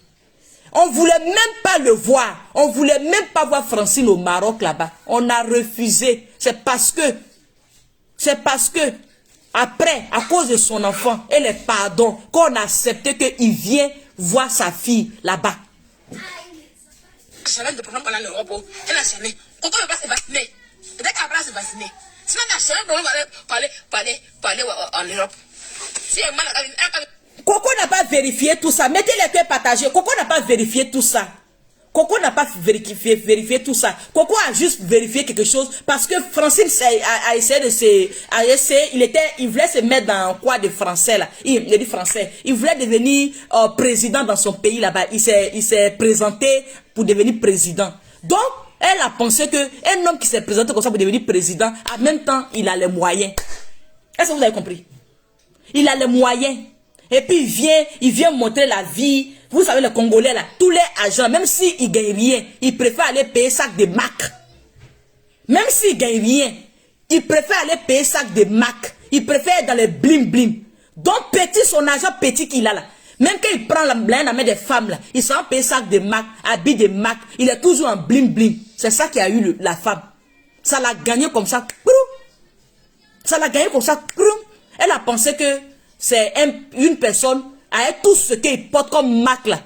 On voulait même pas le voir. On voulait même pas voir Francine au Maroc là-bas. On a refusé. C'est parce que après, à cause de son enfant et les pardons, qu'on a accepté qu'il vient voir sa fille là-bas. Chanel de problème pendant l'Europe, elle a Chanel. Coco ne va pas se vacciner. Dès qu'elle va se vacciner. Sinon, elle a Chanel de parler en Europe. Si elle m'a Coco n'a pas vérifié tout ça. Mettez les cœurs partagés. Coco n'a pas vérifié tout ça. Coco n'a pas vérifié tout ça. Coco a juste vérifié quelque chose parce que Francine a essayé de se... il voulait se mettre dans quoi de français là. Il dit français. Il voulait devenir président dans son pays là-bas. Il s'est présenté pour devenir président. Donc, elle a pensé que un homme qui s'est présenté comme ça pour devenir président, en même temps, il a les moyens. Est-ce que vous avez compris? Il a les moyens. Et puis il vient montrer la vie. Vous savez, les Congolais là, tous les agents, même s'ils ne gagnent rien, ils préfèrent aller payer sac de mac. Même s'ils ne gagnent rien, ils préfèrent aller payer sac de mac. Ils préfèrent être dans les bling bling. Donc petit, son argent petit qu'il a là. Même quand il prend la main des femmes là, il s'en paye sac de mac, habit de mac. Il est toujours en bling bling. C'est ça qui a eu la femme. Ça l'a gagné comme ça. Ça l'a gagné comme ça. Elle a pensé que c'est une personne avec tout ce qu'il porte comme marque là.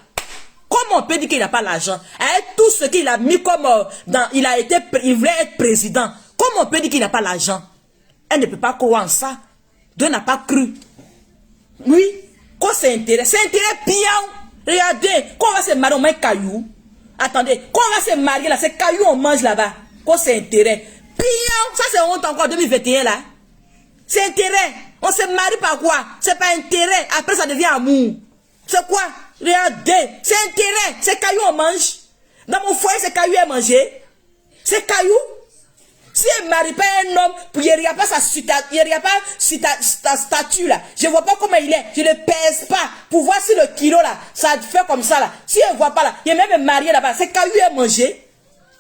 Comment on peut dire qu'il n'a pas l'argent? Avec tout ce qu'il a mis comme il voulait être président. Comment on peut dire qu'il n'a pas l'argent? Elle ne peut pas croire en ça. Dieu n'a pas cru. Oui. Quoi c'est intérêt? C'est intérêt piant. Regardez, quand on va se marier, on met caillou. Attendez, quand on va se marier là, c'est caillou on mange là-bas. Quoi c'est intérêt? Piant. Ça c'est honte encore 2021 là. C'est intérêt. On se marie par quoi? C'est pas intérêt. Après ça devient amour. C'est quoi? Regardez. C'est intérêt. C'est caillou on mange. Dans mon foyer, c'est caillou à manger. C'est caillou. Si elle ne marie pas un homme, il n'y a pas sa statue là. Je ne vois pas comment il est. Je ne le pèse pas. Pour voir si le kilo là, ça fait comme ça là. Si elle ne voit pas là, il y a même marié là-bas. C'est caillou à manger.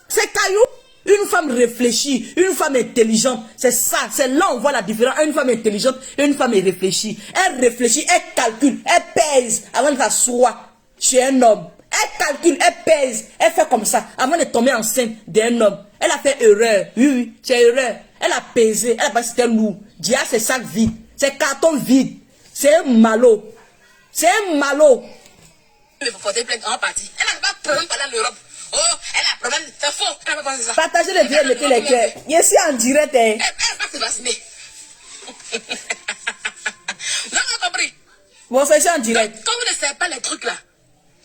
C'est caillou. Une femme réfléchie, une femme intelligente, c'est ça, c'est là où on voit la différence. Une femme intelligente et une femme réfléchie. Elle réfléchit, elle calcule, elle pèse avant de s'asseoir chez un homme. Elle calcule, elle pèse, elle fait comme ça avant de tomber enceinte d'un homme. Elle a fait erreur, oui, c'est erreur. Elle a pesé, elle a pas c'était lourd. Dia c'est sac vide, c'est carton vide, c'est un malot. C'est un malot. Il faut porter plainte en partie. Elle n'a pas de problème pendant l'Europe. Oh, elle a un problème, c'est faux. Elle n'a pas pensé ça. Partagez les vidéos, mettez les cœurs. Je suis en direct. Elle va se vacciner. Vous avez compris? Bon, c'est en direct. Quand vous ne savez pas les trucs là,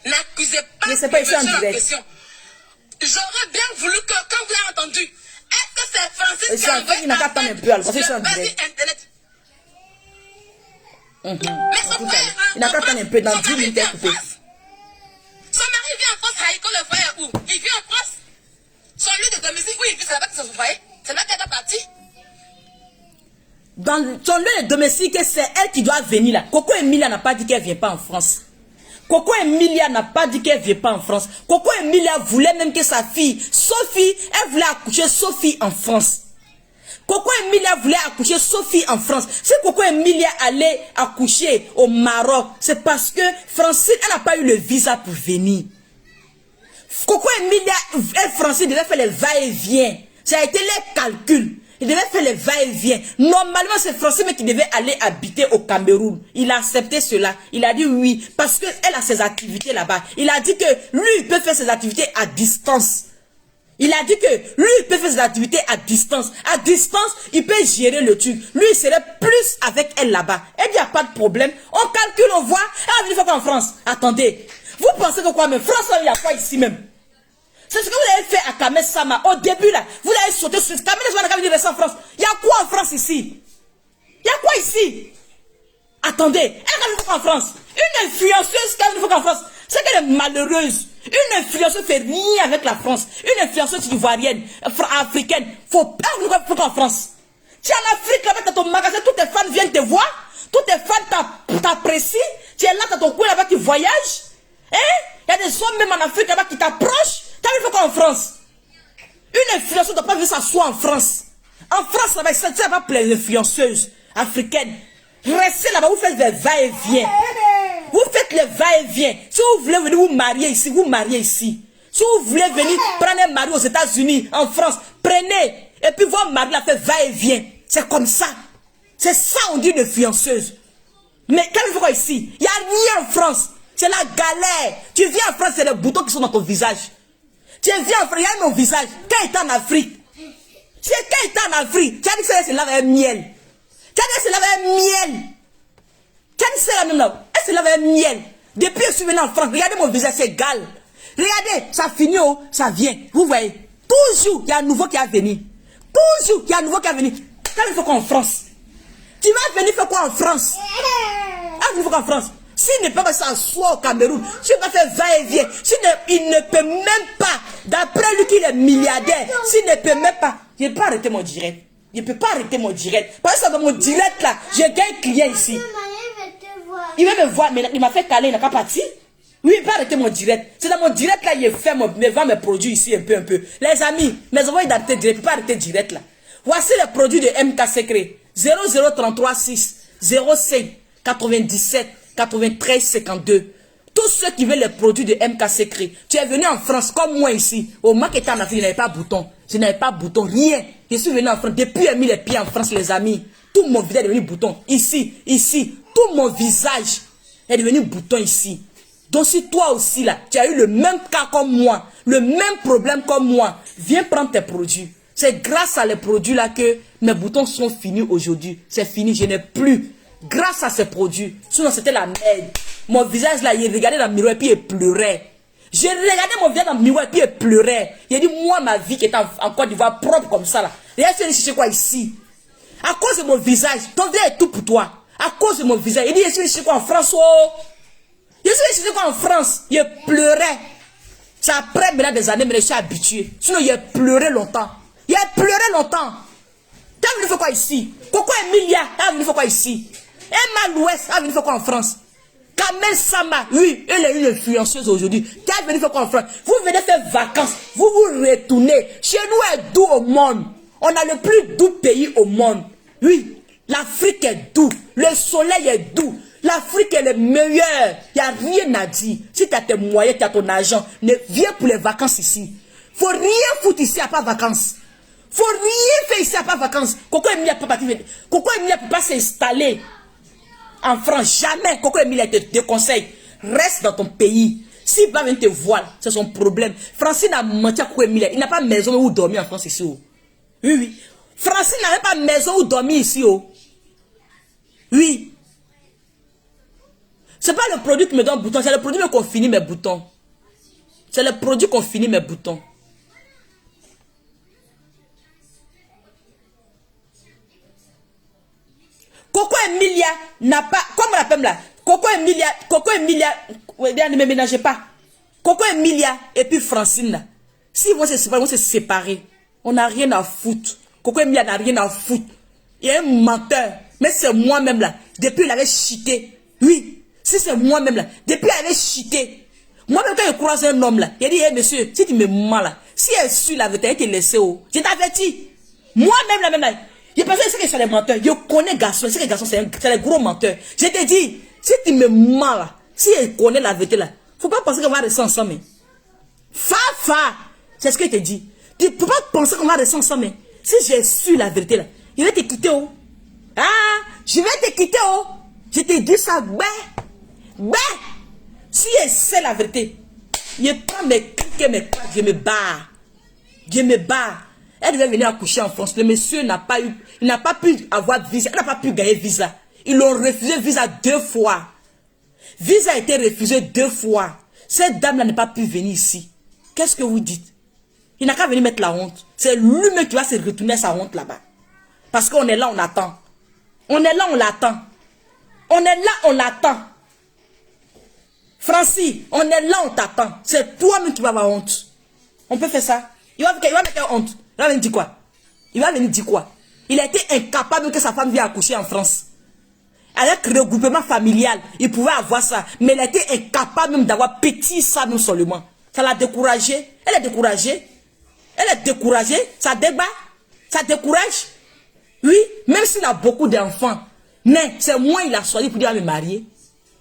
n'accusez pas. Je sais pas, ici en direct. J'aurais bien voulu que quand vous avez entendu, est-ce que c'est Francis qui a envoyé il n'a qu'à attendre un peu, alors, parce que c'est en direct. Internet. Mais son frère, il n'a qu'à attendre un peu, dans 10 minutes, il est coupé. Son mari vient en France, Haïko le foyer où? Il vient en France. Son lieu de domicile où il vit, c'est là-bas que son foyer. C'est là qu'elle est partie. Dans son lieu de domicile, c'est elle qui doit venir là. Coco Emilia n'a pas dit qu'elle ne vient pas en France. Coco Emilia n'a pas dit qu'elle ne vient pas en France. Coco Emilia voulait même que sa fille, Sophie, elle voulait accoucher Sophie en France. Coco Emilia voulait accoucher Sophie en France. Si Coco Emilia allait accoucher au Maroc, c'est parce que Francine, elle n'a pas eu le visa pour venir. Coco Emilia, elle, Francine, devait faire les va-et-vient. Ça a été les calculs. Il devait faire les va-et-vient. Normalement, c'est Francine qui devait aller habiter au Cameroun. Il a accepté cela. Il a dit oui, parce qu'elle a ses activités là-bas. Il a dit que lui, il peut faire ses activités à distance. Il a dit que lui, il peut faire ses activités à distance. À distance, il peut gérer le truc. Lui, il serait plus avec elle là-bas. Elle dit, il n'y a pas de problème. On calcule, on voit. Elle va venir faire quoi en France? Attendez. Vous pensez que quoi même? France, il y a quoi ici même? C'est ce que vous avez fait à Kamel Sama. Au début, là, vous avez sauté sur Kamel Sama, n'a pas en France. Il y a quoi en France ici? Il y a quoi ici? Attendez, elle a fait quoi en France? Une influenceuse qui a fait quoi en France? C'est qu'elle est malheureuse. Une influenceuse ne fait rien avec la France. Une influenceuse ivoirienne, africaine. Faut pas faire quoi en France? Tu es en Afrique, là-bas, dans ton magasin, tous tes fans viennent te voir. Tous tes fans t'apprécient. Tu es là, dans ton coin, là-bas, qui voyage. Hein? Il y a des hommes même en Afrique, là-bas, qui t'approchent. Tu as vu quoi en France? Une influenceuse ne doit pas venir s'asseoir en France. En France, là-bas, ça va pour les influenceuses africaines. Restez là-bas, vous faites des va-et-vient. Vous faites les va-et-vient. Si vous voulez venir vous marier ici, vous mariez ici. Si vous voulez venir prendre un mari aux États-Unis, en France, prenez. Et puis votre mari la fait va-et-vient. C'est comme ça. C'est ça on dit une influenceuse. Mais quand il faut quoi ici? Il n'y a rien en France. C'est la galère. Tu viens en France, c'est les boutons qui sont dans ton visage. Tu viens en France, il y a mon visage. Quand il était en Afrique, c'est quand il était en Afrique, tu as dit que c'est là avec miel. Tu as dit que c'est là avec miel. Tu as dit que c'est la même là. Elle se lave avec miel. Depuis que je suis venu en France, regardez mon visage, c'est égal. Regardez, ça finit, oh, ça vient. Vous voyez, toujours, il y a un nouveau qui a venu. Toujours, il y a un nouveau qui a venu. Quand il faut quoi en France? Tu vas venir faire quoi en France? Il faut quoi en France? S'il ne peut pas s'asseoir au Cameroun, s'il va faire va-et-vient, il ne peut même pas, d'après lui qu'il est milliardaire, s'il ne peut même pas, je ne peux pas arrêter mon direct. Je ne peux pas arrêter mon direct. Parce que dans mon direct là, j'ai un client ici. Il va me voir, mais il m'a fait caler, il n'a pas parti. Oui, il peut arrêter mon direct. C'est dans mon direct là, il fait vend mes produits ici un peu. Les amis, mes envoyés d'arrêter direct, il ne peut pas arrêter direct là. Voici les produits de MK Secret. 0033 6 05 97 93 52. Tous ceux qui veulent les produits de MK Secret. Tu es venu en France comme moi ici. Au moins que tu en Afrique, je n'avais pas bouton. Je n'avais pas bouton, rien. Je suis venu en France. Depuis j'ai mis les pieds en France, les amis. Tout mon visage est devenu bouton. Ici. Tout mon visage est devenu bouton ici. Donc si toi aussi là, tu as eu le même cas comme moi, le même problème comme moi, viens prendre tes produits. C'est grâce à les produits là que mes boutons sont finis aujourd'hui. C'est fini, je n'ai plus. Grâce à ces produits. Sinon c'était la merde. Mon visage là, il regardait dans le miroir et puis il pleurait. J'ai regardé mon visage dans le miroir et puis il pleurait. Il a dit, moi ma vie qui est en Côte d'Ivoire propre comme ça là. Regarde, je vais chercher quoi ici? À cause de mon visage, ton visage est tout pour toi. À cause de mon visage. Il dit, je suis chercher quoi en France? Oh. Je suis chercher quoi en France? Il pleurait. C'est après maintenant des années, mais je suis habitué. Sinon, il a pleuré longtemps. Il a pleuré longtemps. Tu as venu faire quoi ici? Coco Emilia, tu as venu faire quoi ici? Emma Louest, tu as venu faire quoi en France? Kamel Sama, oui, elle est une influenceuse aujourd'hui. Tu as venu faire quoi en France? Vous venez faire vacances, vous vous retournez. Chez nous est doux au monde. On a le plus doux pays au monde. Oui, l'Afrique est doux. Le soleil est doux. L'Afrique est le meilleur. Il n'y a rien à dire. Si tu as tes moyens, tu as ton argent, viens pour les vacances ici. Faut rien foutre ici à part vacances. Faut rien faire ici à part vacances. Coco Emilia peut pas Coco Emilia peut pas s'installer en France. Jamais. Coco Emilia te déconseille. Reste dans ton pays. S'il va venir te voir, c'est son problème. Francine a menti à Coco Emilia. Il n'a pas de maison où dormir en France ici. Oh. Oui. Francine n'avait pas de maison où dormir ici. Oh. Oui. C'est pas le produit qui me donne bouton, c'est le produit qu'on finit mes boutons. C'est le produit qu'on finit mes boutons. Coco Emilia n'a pas, comment on l'appelle là? Coco Emilia, ne me ménagez pas. Coco Emilia et puis Francine là. S'ils vont se séparer, on n'a rien à foutre. Coco Emilia n'a rien à foutre. Il est un menteur. Mais c'est moi-même là. Depuis il avait chité. Oui. Si c'est moi-même là, depuis elle avait chuté. Moi-même quand je croise un homme là, il dit, hey, monsieur, si tu me mens là, si elle suit la vérité, elle te laisse où? Je t'avertis. Moi-même là, même là, je pensais que c'est des menteurs. Je connais garçons, c'est que les garçons, c'est des gros menteurs. Je te dis, si tu me mens là, si elle connaît la vérité là, faut pas penser qu'on va rester ensemble. Fa, c'est ce que je te dis. Tu ne peux pas penser qu'on va rester ensemble. Si j'ai su la vérité là, je vais te quitter oh. Ah, je vais te quitter oh. Je te dis ça, ben. Si elle sait la vérité, je prends mes clics, mes pattes, je me barre. Je me barre. Elle devait venir accoucher en France. Le monsieur n'a pas eu, il n'a pas pu avoir visa. Elle n'a pas pu gagner visa. Ils l'ont refusé visa 2 fois. Visa a été refusé 2 fois. Cette dame-là n'a pas pu venir ici. Qu'est-ce que vous dites? Il n'a qu'à venir mettre la honte. C'est lui-même qui va se retourner sa honte là-bas. Parce qu'on est là, on attend. On est là, on l'attend. On est là, on l'attend. Francis, on est là, on t'attend. C'est toi-même qui vas avoir honte. On peut faire ça. Il va mettre honte. Il va venir dire quoi? Il va venir dire quoi? Il a été incapable que sa femme vienne accoucher en France. Avec le regroupement familial, il pouvait avoir ça. Mais il a été incapable même d'avoir petit ça non seulement. Ça l'a découragé. Elle est découragée. Elle est découragée. Ça débat. Ça décourage. Oui, même s'il a beaucoup d'enfants. Mais c'est moi il a choisi pour dire me marier.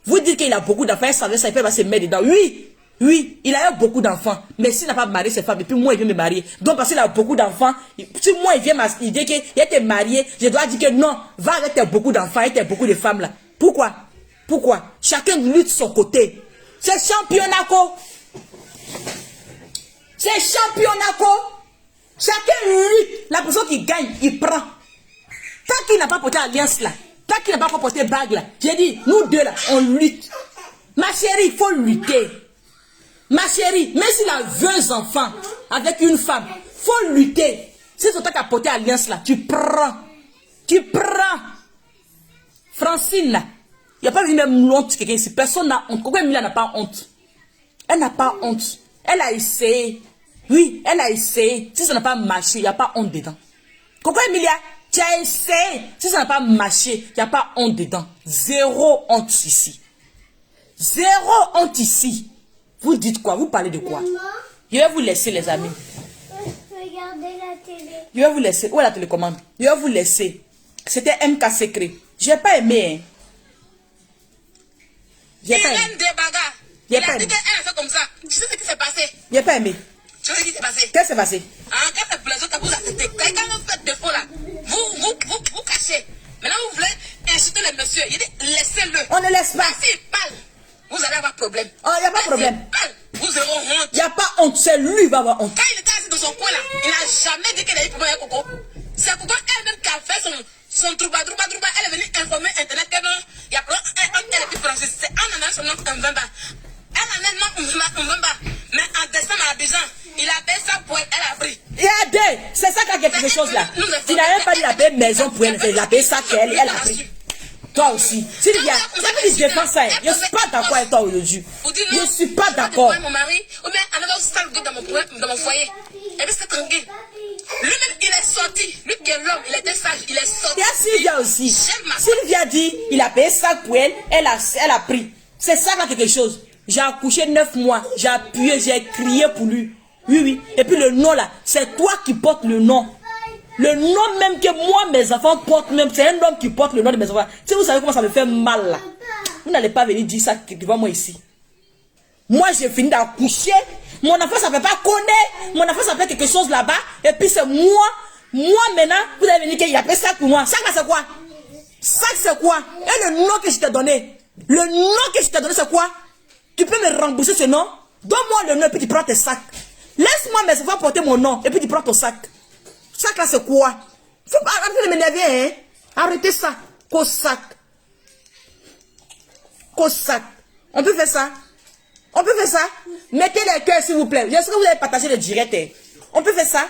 Vous dites qu'il a beaucoup d'enfants, il savait ça, il peut pas se mettre dedans. Oui, il a eu beaucoup d'enfants. Mais s'il n'a pas marié ses femmes, et puis moi, il vient me marier. Donc, parce qu'il a beaucoup d'enfants, si moi, il vient m'idée qu'il était marié, je dois dire que non, va avec tes beaucoup d'enfants et tes beaucoup de femmes là. Pourquoi? Chacun lutte de son côté. C'est championnat, quoi. C'est championnat, quoi. Chacun lutte. La personne qui gagne, il prend. Tant qu'il n'a pas porté alliance là, tant qu'il n'a pas porté bague là, j'ai dit, nous deux là, on lutte. Ma chérie, il faut lutter. Ma chérie, même s'il a 20 enfants avec une femme, il faut lutter. Si c'est toi qui as porté alliance là, tu prends. Tu prends. Francine là, il n'y a pas eu même honte quelqu'un ici. Personne n'a honte. Pourquoi Emilia n'a pas honte? Elle n'a pas honte. Elle a essayé. Oui, elle a essayé. Si ça n'a pas marché, il n'y a pas honte dedans. Pourquoi Emilia? Tu as essayé. Si ça n'a pas marché, il n'y a pas honte dedans. Zéro honte ici. Zéro honte ici. Vous dites quoi? Vous parlez de quoi? Maman, je vais vous laisser les amis. Regardez la télé. Je vais vous laisser. Où est la télécommande? Je vais vous laisser. C'était MK secret. J'ai pas aimé. Hein. J'ai pas aimé. Il a dit qu'elle a fait comme ça. Tu sais ce qui s'est passé? J'ai pas aimé. Tu sais ce qui s'est passé? Qu'est-ce qui s'est passé? Quand c'est pour les autres, vous acceptez. Quand vous faites défaut là, vous cachez. Maintenant vous voulez insulter les messieurs. Il dit laissez-le. On ne laisse pas. S'il parle, vous allez avoir problème. Oh, il n'y a pas de problème. Vous aurez honte. Il n'y a pas honte. C'est lui qui va avoir honte. Quand il était assis dans son coin là, il n'a jamais dit qu'il a eu problème avec Coco. C'est Coco elle-même qui a fait son trouba. Elle est venue informer Internet que non, il y a elle et puis Francis. C'est un an son nom Mvemba. Elle a même Mvemba. Mais en décembre à Abidjan, il a payé ça pour elle, elle a pris. Il a dit, c'est ça qui a quelque chose là. Tu n'as même pas dit la paix maison pour elle. Il a payé ça qu'elle a pris. Toi aussi. Sylvia, tu défends ça. Je ne suis pas d'accord avec toi aujourd'hui. Je ne suis pas d'accord. Mon mari, ou bien un autre sale dans mon foyer. Et puis c'est tranquille. Lui-même, il est sorti. Lui qui est l'homme, il était sage, il est sorti. Il y a Sylvia aussi. Sylvia dit, il a payé ça pour elle, elle a pris. C'est ça qui a quelque chose. J'ai accouché 9 mois, j'ai appuyé, j'ai crié pour lui. Oui. Et puis le nom là, c'est toi qui portes le nom. Le nom même que moi, mes enfants portent même, c'est un homme qui porte le nom de mes enfants. Si vous savez comment ça me fait mal là, vous n'allez pas venir dire ça devant moi ici. Moi, j'ai fini d'accoucher. Mon enfant, ça ne fait pas connaître. Mon enfant, ça fait quelque chose là-bas. Et puis c'est moi. Moi maintenant, vous allez venir qu'il a fait ça pour moi. Ça, c'est quoi? Ça, c'est quoi? Et le nom que je t'ai donné. Le nom que je t'ai donné, c'est quoi? Tu peux me rembourser ce nom? Donne-moi le nom et puis tu prends tes sacs. Laisse-moi mes enfants porter mon nom et puis tu prends ton sac. Sac là c'est quoi? Faut pas arrêter de m'énerver, hein? Arrêtez ça. Cossac. On peut faire ça? On peut faire ça? Mettez les cœurs s'il vous plaît. J'espère que vous allez partager le direct. Hein? On peut faire ça?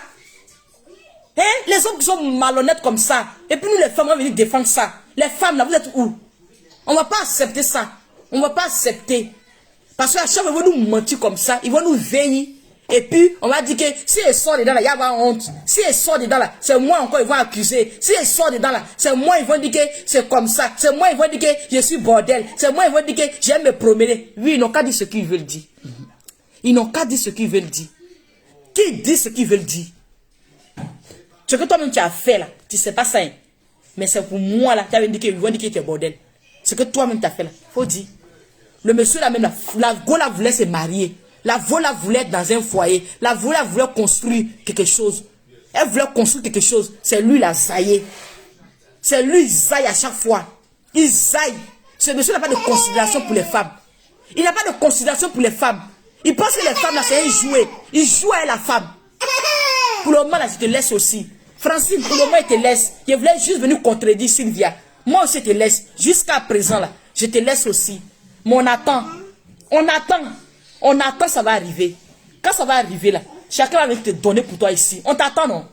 Hein? Les hommes qui sont malhonnêtes comme ça. Et puis nous les femmes, on va venir défendre ça. Les femmes là, vous êtes où? On ne va pas accepter ça. On ne va pas accepter. Parce qu'à chaque fois, ils vont nous mentir comme ça. Ils vont nous veiller. Et puis, on va dire que si elle sort dedans là, il y a avoir honte. Si elle sort dedans là, c'est moi encore, ils vont accuser. Si elle sort dedans là, c'est moi, ils vont dire que c'est comme ça. C'est moi, ils vont dire que je suis bordel. C'est moi, ils vont dire que j'aime me promener. Oui, ils n'ont qu'à dire ce qu'ils veulent dire. Ils n'ont qu'à dire ce qu'ils veulent dire. Qui dit ce qu'ils veulent dire? Ce que toi-même tu as fait là, tu sais pas ça. Hein? Mais c'est pour moi là, tu as dit qu'ils vont dire que tu es bordel. Ce que toi-même tu as fait là, faut dire. Le monsieur là même, la Gola voulait se marier. La Vola voulait être dans un foyer. La Vola voulait construire quelque chose. Elle voulait construire quelque chose. C'est lui la zaillé. C'est lui, il zaille à chaque fois. Il zaille. Ce monsieur n'a pas de considération pour les femmes. Il n'a pas de considération pour les femmes. Il pense que les femmes là, c'est un jouet. Il joue avec la femme. Pour le moment là, je te laisse aussi. Francine, pour le moment, il te laisse. Je voulais juste venir contredire Sylvia. Moi aussi, je te laisse. Jusqu'à présent là, je te laisse aussi. Mais on attend. On attend. On attend, ça va arriver. Quand ça va arriver là, chacun va venir te donner pour toi ici. On t'attend, non?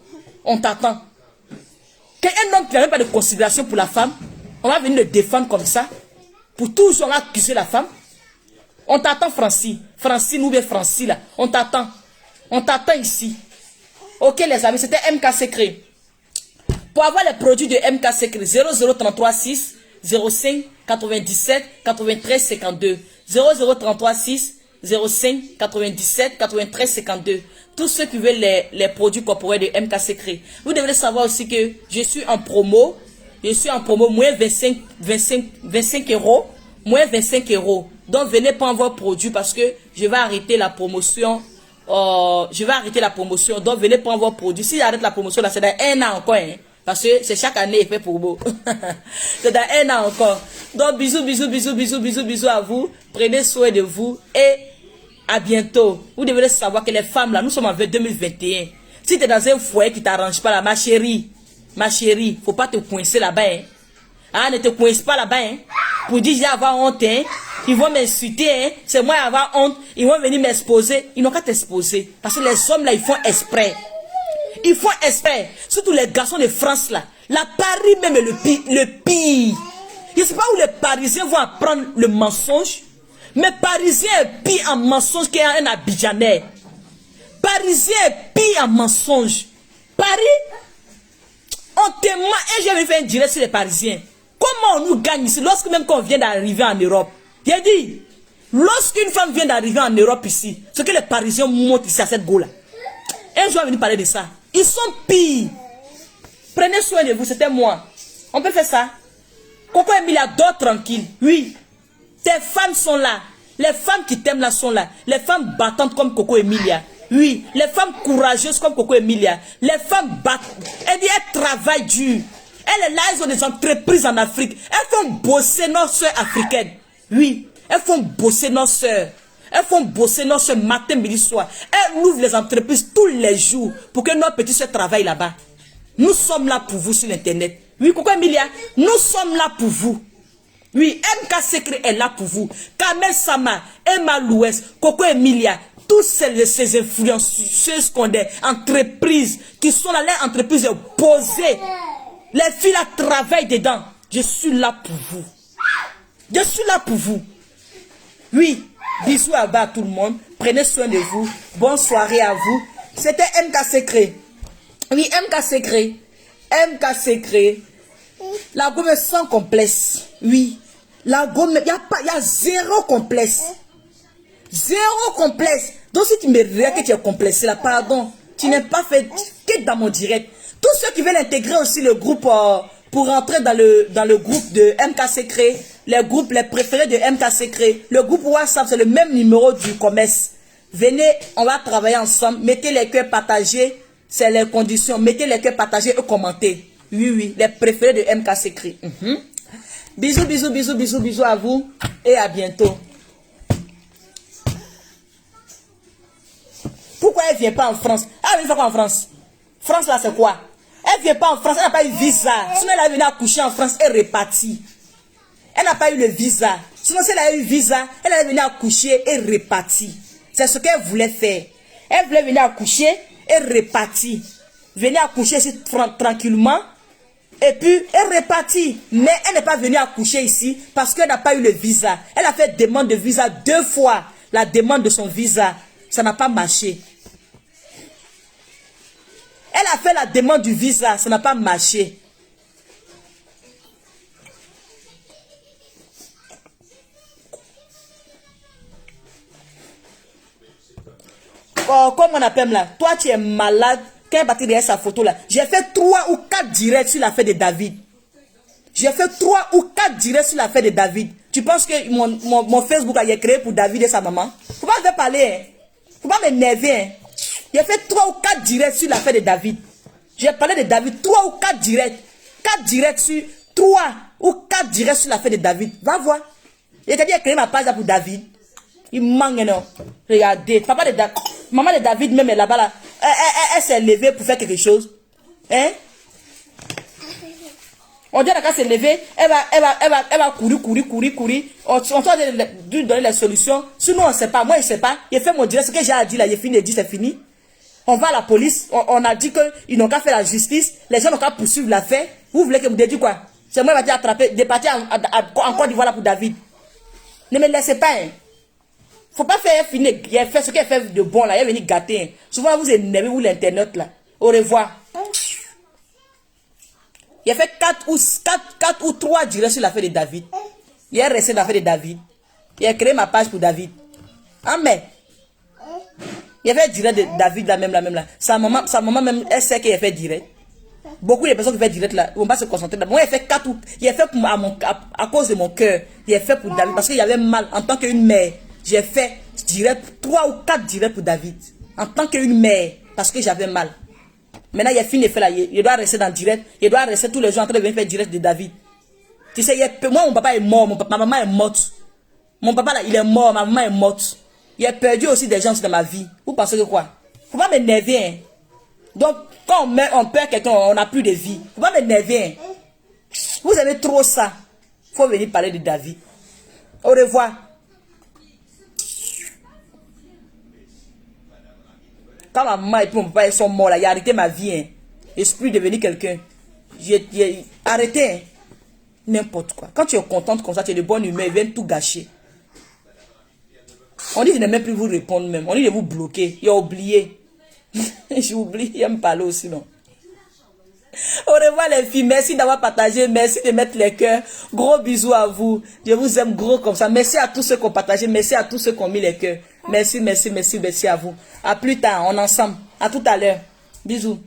On t'attend. Qu'un homme qui n'a même pas de considération pour la femme, on va venir le défendre comme ça. Pour toujours, on va accuser la femme. On t'attend, Francine. Francine ou bien Francine là. On t'attend. On t'attend ici. Ok, les amis, c'était MK Secret. Pour avoir les produits de MK Secret, 00336 05 97 93 52. 00336 05 97 93 52. Tous ceux qui veulent les produits corporels de MK Secret. Vous devez savoir aussi que je suis en promo. Je suis en promo moins 25 euros. Moins 25 €. Donc venez prendre vos produits parce que je vais arrêter la promotion. Je vais arrêter la promotion. Donc venez prendre vos produits. Si j'arrête la promotion là, c'est dans un an encore. Hein, parce que c'est chaque année fait pour vous. C'est dans un an encore. Donc bisous, bisous, bisous, bisous, bisous, bisous à vous. Prenez soin de vous et à bientôt. Vous devez savoir que les femmes là, nous sommes en 2021. Si tu es dans un foyer qui t'arrange pas là, ma chérie, faut pas te coincer là-bas. Hein. Ah, ne te coince pas là-bas. Hein. Pour dire j'ai avoir honte. Hein. Ils vont m'insulter. Hein. C'est moi avoir honte. Ils vont venir m'exposer. Ils n'ont qu'à t'exposer. Parce que les hommes là, ils font exprès. Ils font exprès. Surtout les garçons de France là. La Paris même est le pire. Je ne sais pas où les Parisiens vont apprendre le mensonge. Mais Parisien est pire en mensonge qu'un Abidjanais. Parisien est pire en mensonge. Paris, on témoigne. Et j'ai fait un direct sur les Parisiens. Comment on nous gagne ici lorsque même quand on vient d'arriver en Europe? J'ai dit, lorsqu'une femme vient d'arriver en Europe ici, ce que les Parisiens montent ici à cette go là. Un jour, on va venir parler de ça. Ils sont pires. Prenez soin de vous, c'était moi. On peut faire ça. Coco Emilia, dors tranquille. Oui. Tes femmes sont là. Les femmes qui t'aiment là sont là. Les femmes battantes comme Coco Emilia. Oui. Les femmes courageuses comme Coco Emilia. Les femmes battantes. Elle dit, elles travaillent dur. Elles là, elles ont des entreprises en Afrique. Elles font bosser nos soeurs africaines. Oui. Elles font bosser nos soeurs. Elles font bosser nos soeurs matin, midi, soir. Elles ouvrent les entreprises tous les jours pour que nos petits soeurs travaillent là-bas. Nous sommes là pour vous sur l'internet. Oui, Coco Emilia, nous sommes là pour vous. Oui, MK Secret est là pour vous. Kamel Sama, Emma Louès, Coco Emilia, tous ces influenceuses qu'on a, entreprises qui sont là, les entreprises posées. Les filles là travaillent dedans. Je suis là pour vous. Je suis là pour vous. Oui, bisous à bas à tout le monde. Prenez soin de vous. Bonne soirée à vous. C'était MK Secret. Oui, MK Secret. MK Secret. La gomme sans complexe. Oui. La gomme, il y a zéro complexe. Zéro complexe. Donc si tu me dirais que tu es complexé là, pardon. Tu n'es pas fait que dans mon direct. Tous ceux qui veulent intégrer aussi le groupe pour rentrer dans le groupe de MK Secret, les préférés de MK Secret, le groupe WhatsApp, c'est le même numéro du commerce. Venez, on va travailler ensemble. Mettez les cœurs partagés, c'est les conditions. Mettez les cœurs partagés et commentez. Oui, oui, les préférés de MK Secret. Bisous, bisous, bisous, bisous, bisous à vous et à bientôt. Pourquoi elle ne vient pas en France? Elle ne vient pas en France. France là c'est quoi? Elle ne vient pas en France, elle n'a pas eu visa. Sinon elle a venu accoucher en France et repartie. Elle n'a pas eu le visa. Sinon si elle a eu visa, elle est venue accoucher et repartie. C'est ce qu'elle voulait faire. Elle voulait venir accoucher et repartir. Venir accoucher ici tranquillement. Et puis elle repartit. Mais elle n'est pas venue accoucher ici parce qu'elle n'a pas eu le visa. Elle a fait demande de visa 2 fois. La demande de son visa. Ça n'a pas marché. Elle a fait la demande du visa, ça n'a pas marché. Oh, comme on appelle là, toi tu es malade. Quand parti derrière sa photo là, j'ai fait 3 ou 4 directs sur l'affaire de David. J'ai fait 3 ou 4 directs sur l'affaire de David. Tu penses que mon Facebook a été créé pour David et sa maman? Faut pas me parler, hein. Faut pas m'énerver, hein. J'ai fait 3 ou 4 directs sur l'affaire de David. J'ai parlé de David, 3 ou 4 directs. 4 directs sur 3 ou 4 directs sur l'affaire de David. Va voir. Il t'a dit de créer ma page là pour David. Il manque, non. Regardez, maman de David même est là-bas là. Elle s'est levée pour faire quelque chose. Hein? On dit qu'elle s'est levée, elle va courir. On doit lui donner les solutions. Sinon, on ne sait pas. Moi, je ne sais pas. Il fait mon direct. Ce que j'ai à dire là, il est fini, c'est fini. On va à la police. On a dit qu'ils n'ont qu'à faire la justice. Les gens n'ont qu'à poursuivre l'affaire. Vous voulez que vous dites quoi? C'est moi qui vais attraper, départir en Côte d'Ivoire là pour David. Ne me laissez pas. Hein. Faut pas faire finir. Il a fait ce qu'il a fait de bon là. Il est venu gâter. Hein. Souvent vous énervez, vous l'internet là. Au revoir. Il a fait 4 ou 3 directs sur l'affaire de David. Il est resté dans l'affaire de David. Il a créé ma page pour David. Ah mais. Il a fait direct de David la même là. Sa maman même, elle sait qu'il a fait direct. Beaucoup de personnes qui font direct là, on va se concentrer là. Moi, il a fait 4 ou. Il a fait à cause de mon cœur. Il a fait pour David parce qu'il y avait mal en tant qu'une mère. J'ai fait direct 3 ou 4 directs pour David. En tant qu'une mère. Parce que j'avais mal. Maintenant, il a fini de faire là. Il doit rester dans direct. Il doit rester tous les jours en train de venir faire direct de David. Tu sais, moi, mon papa est mort. Ma maman est morte. Mon papa là, il est mort. Ma maman est morte. Il a perdu aussi des gens dans ma vie. Vous pensez que quoi? Faut pas m'énerver. Hein. Donc, quand on perd quelqu'un, on n'a plus de vie. Faut pas m'énerver. Hein. Vous aimez trop ça. Faut venir parler de David. Au revoir. Quand ma maman et puis mon papa sont morts là, il a arrêté ma vie. Hein. Je suis plus devenu quelqu'un. J'ai arrêté. Hein. N'importe quoi. Quand tu es contente comme ça, tu es de bonne humeur, ils viennent tout gâcher. On dit de ne même plus vous répondre même. On dit de vous bloquer. Il a oublié. J'ai oublié. Il me parler aussi, non. Au revoir les filles. Merci d'avoir partagé. Merci de mettre les cœurs. Gros bisous à vous. Je vous aime gros comme ça. Merci à tous ceux qui ont partagé. Merci à tous ceux qui ont mis les cœurs. Merci à vous. À plus tard. On est ensemble. À tout à l'heure. Bisous.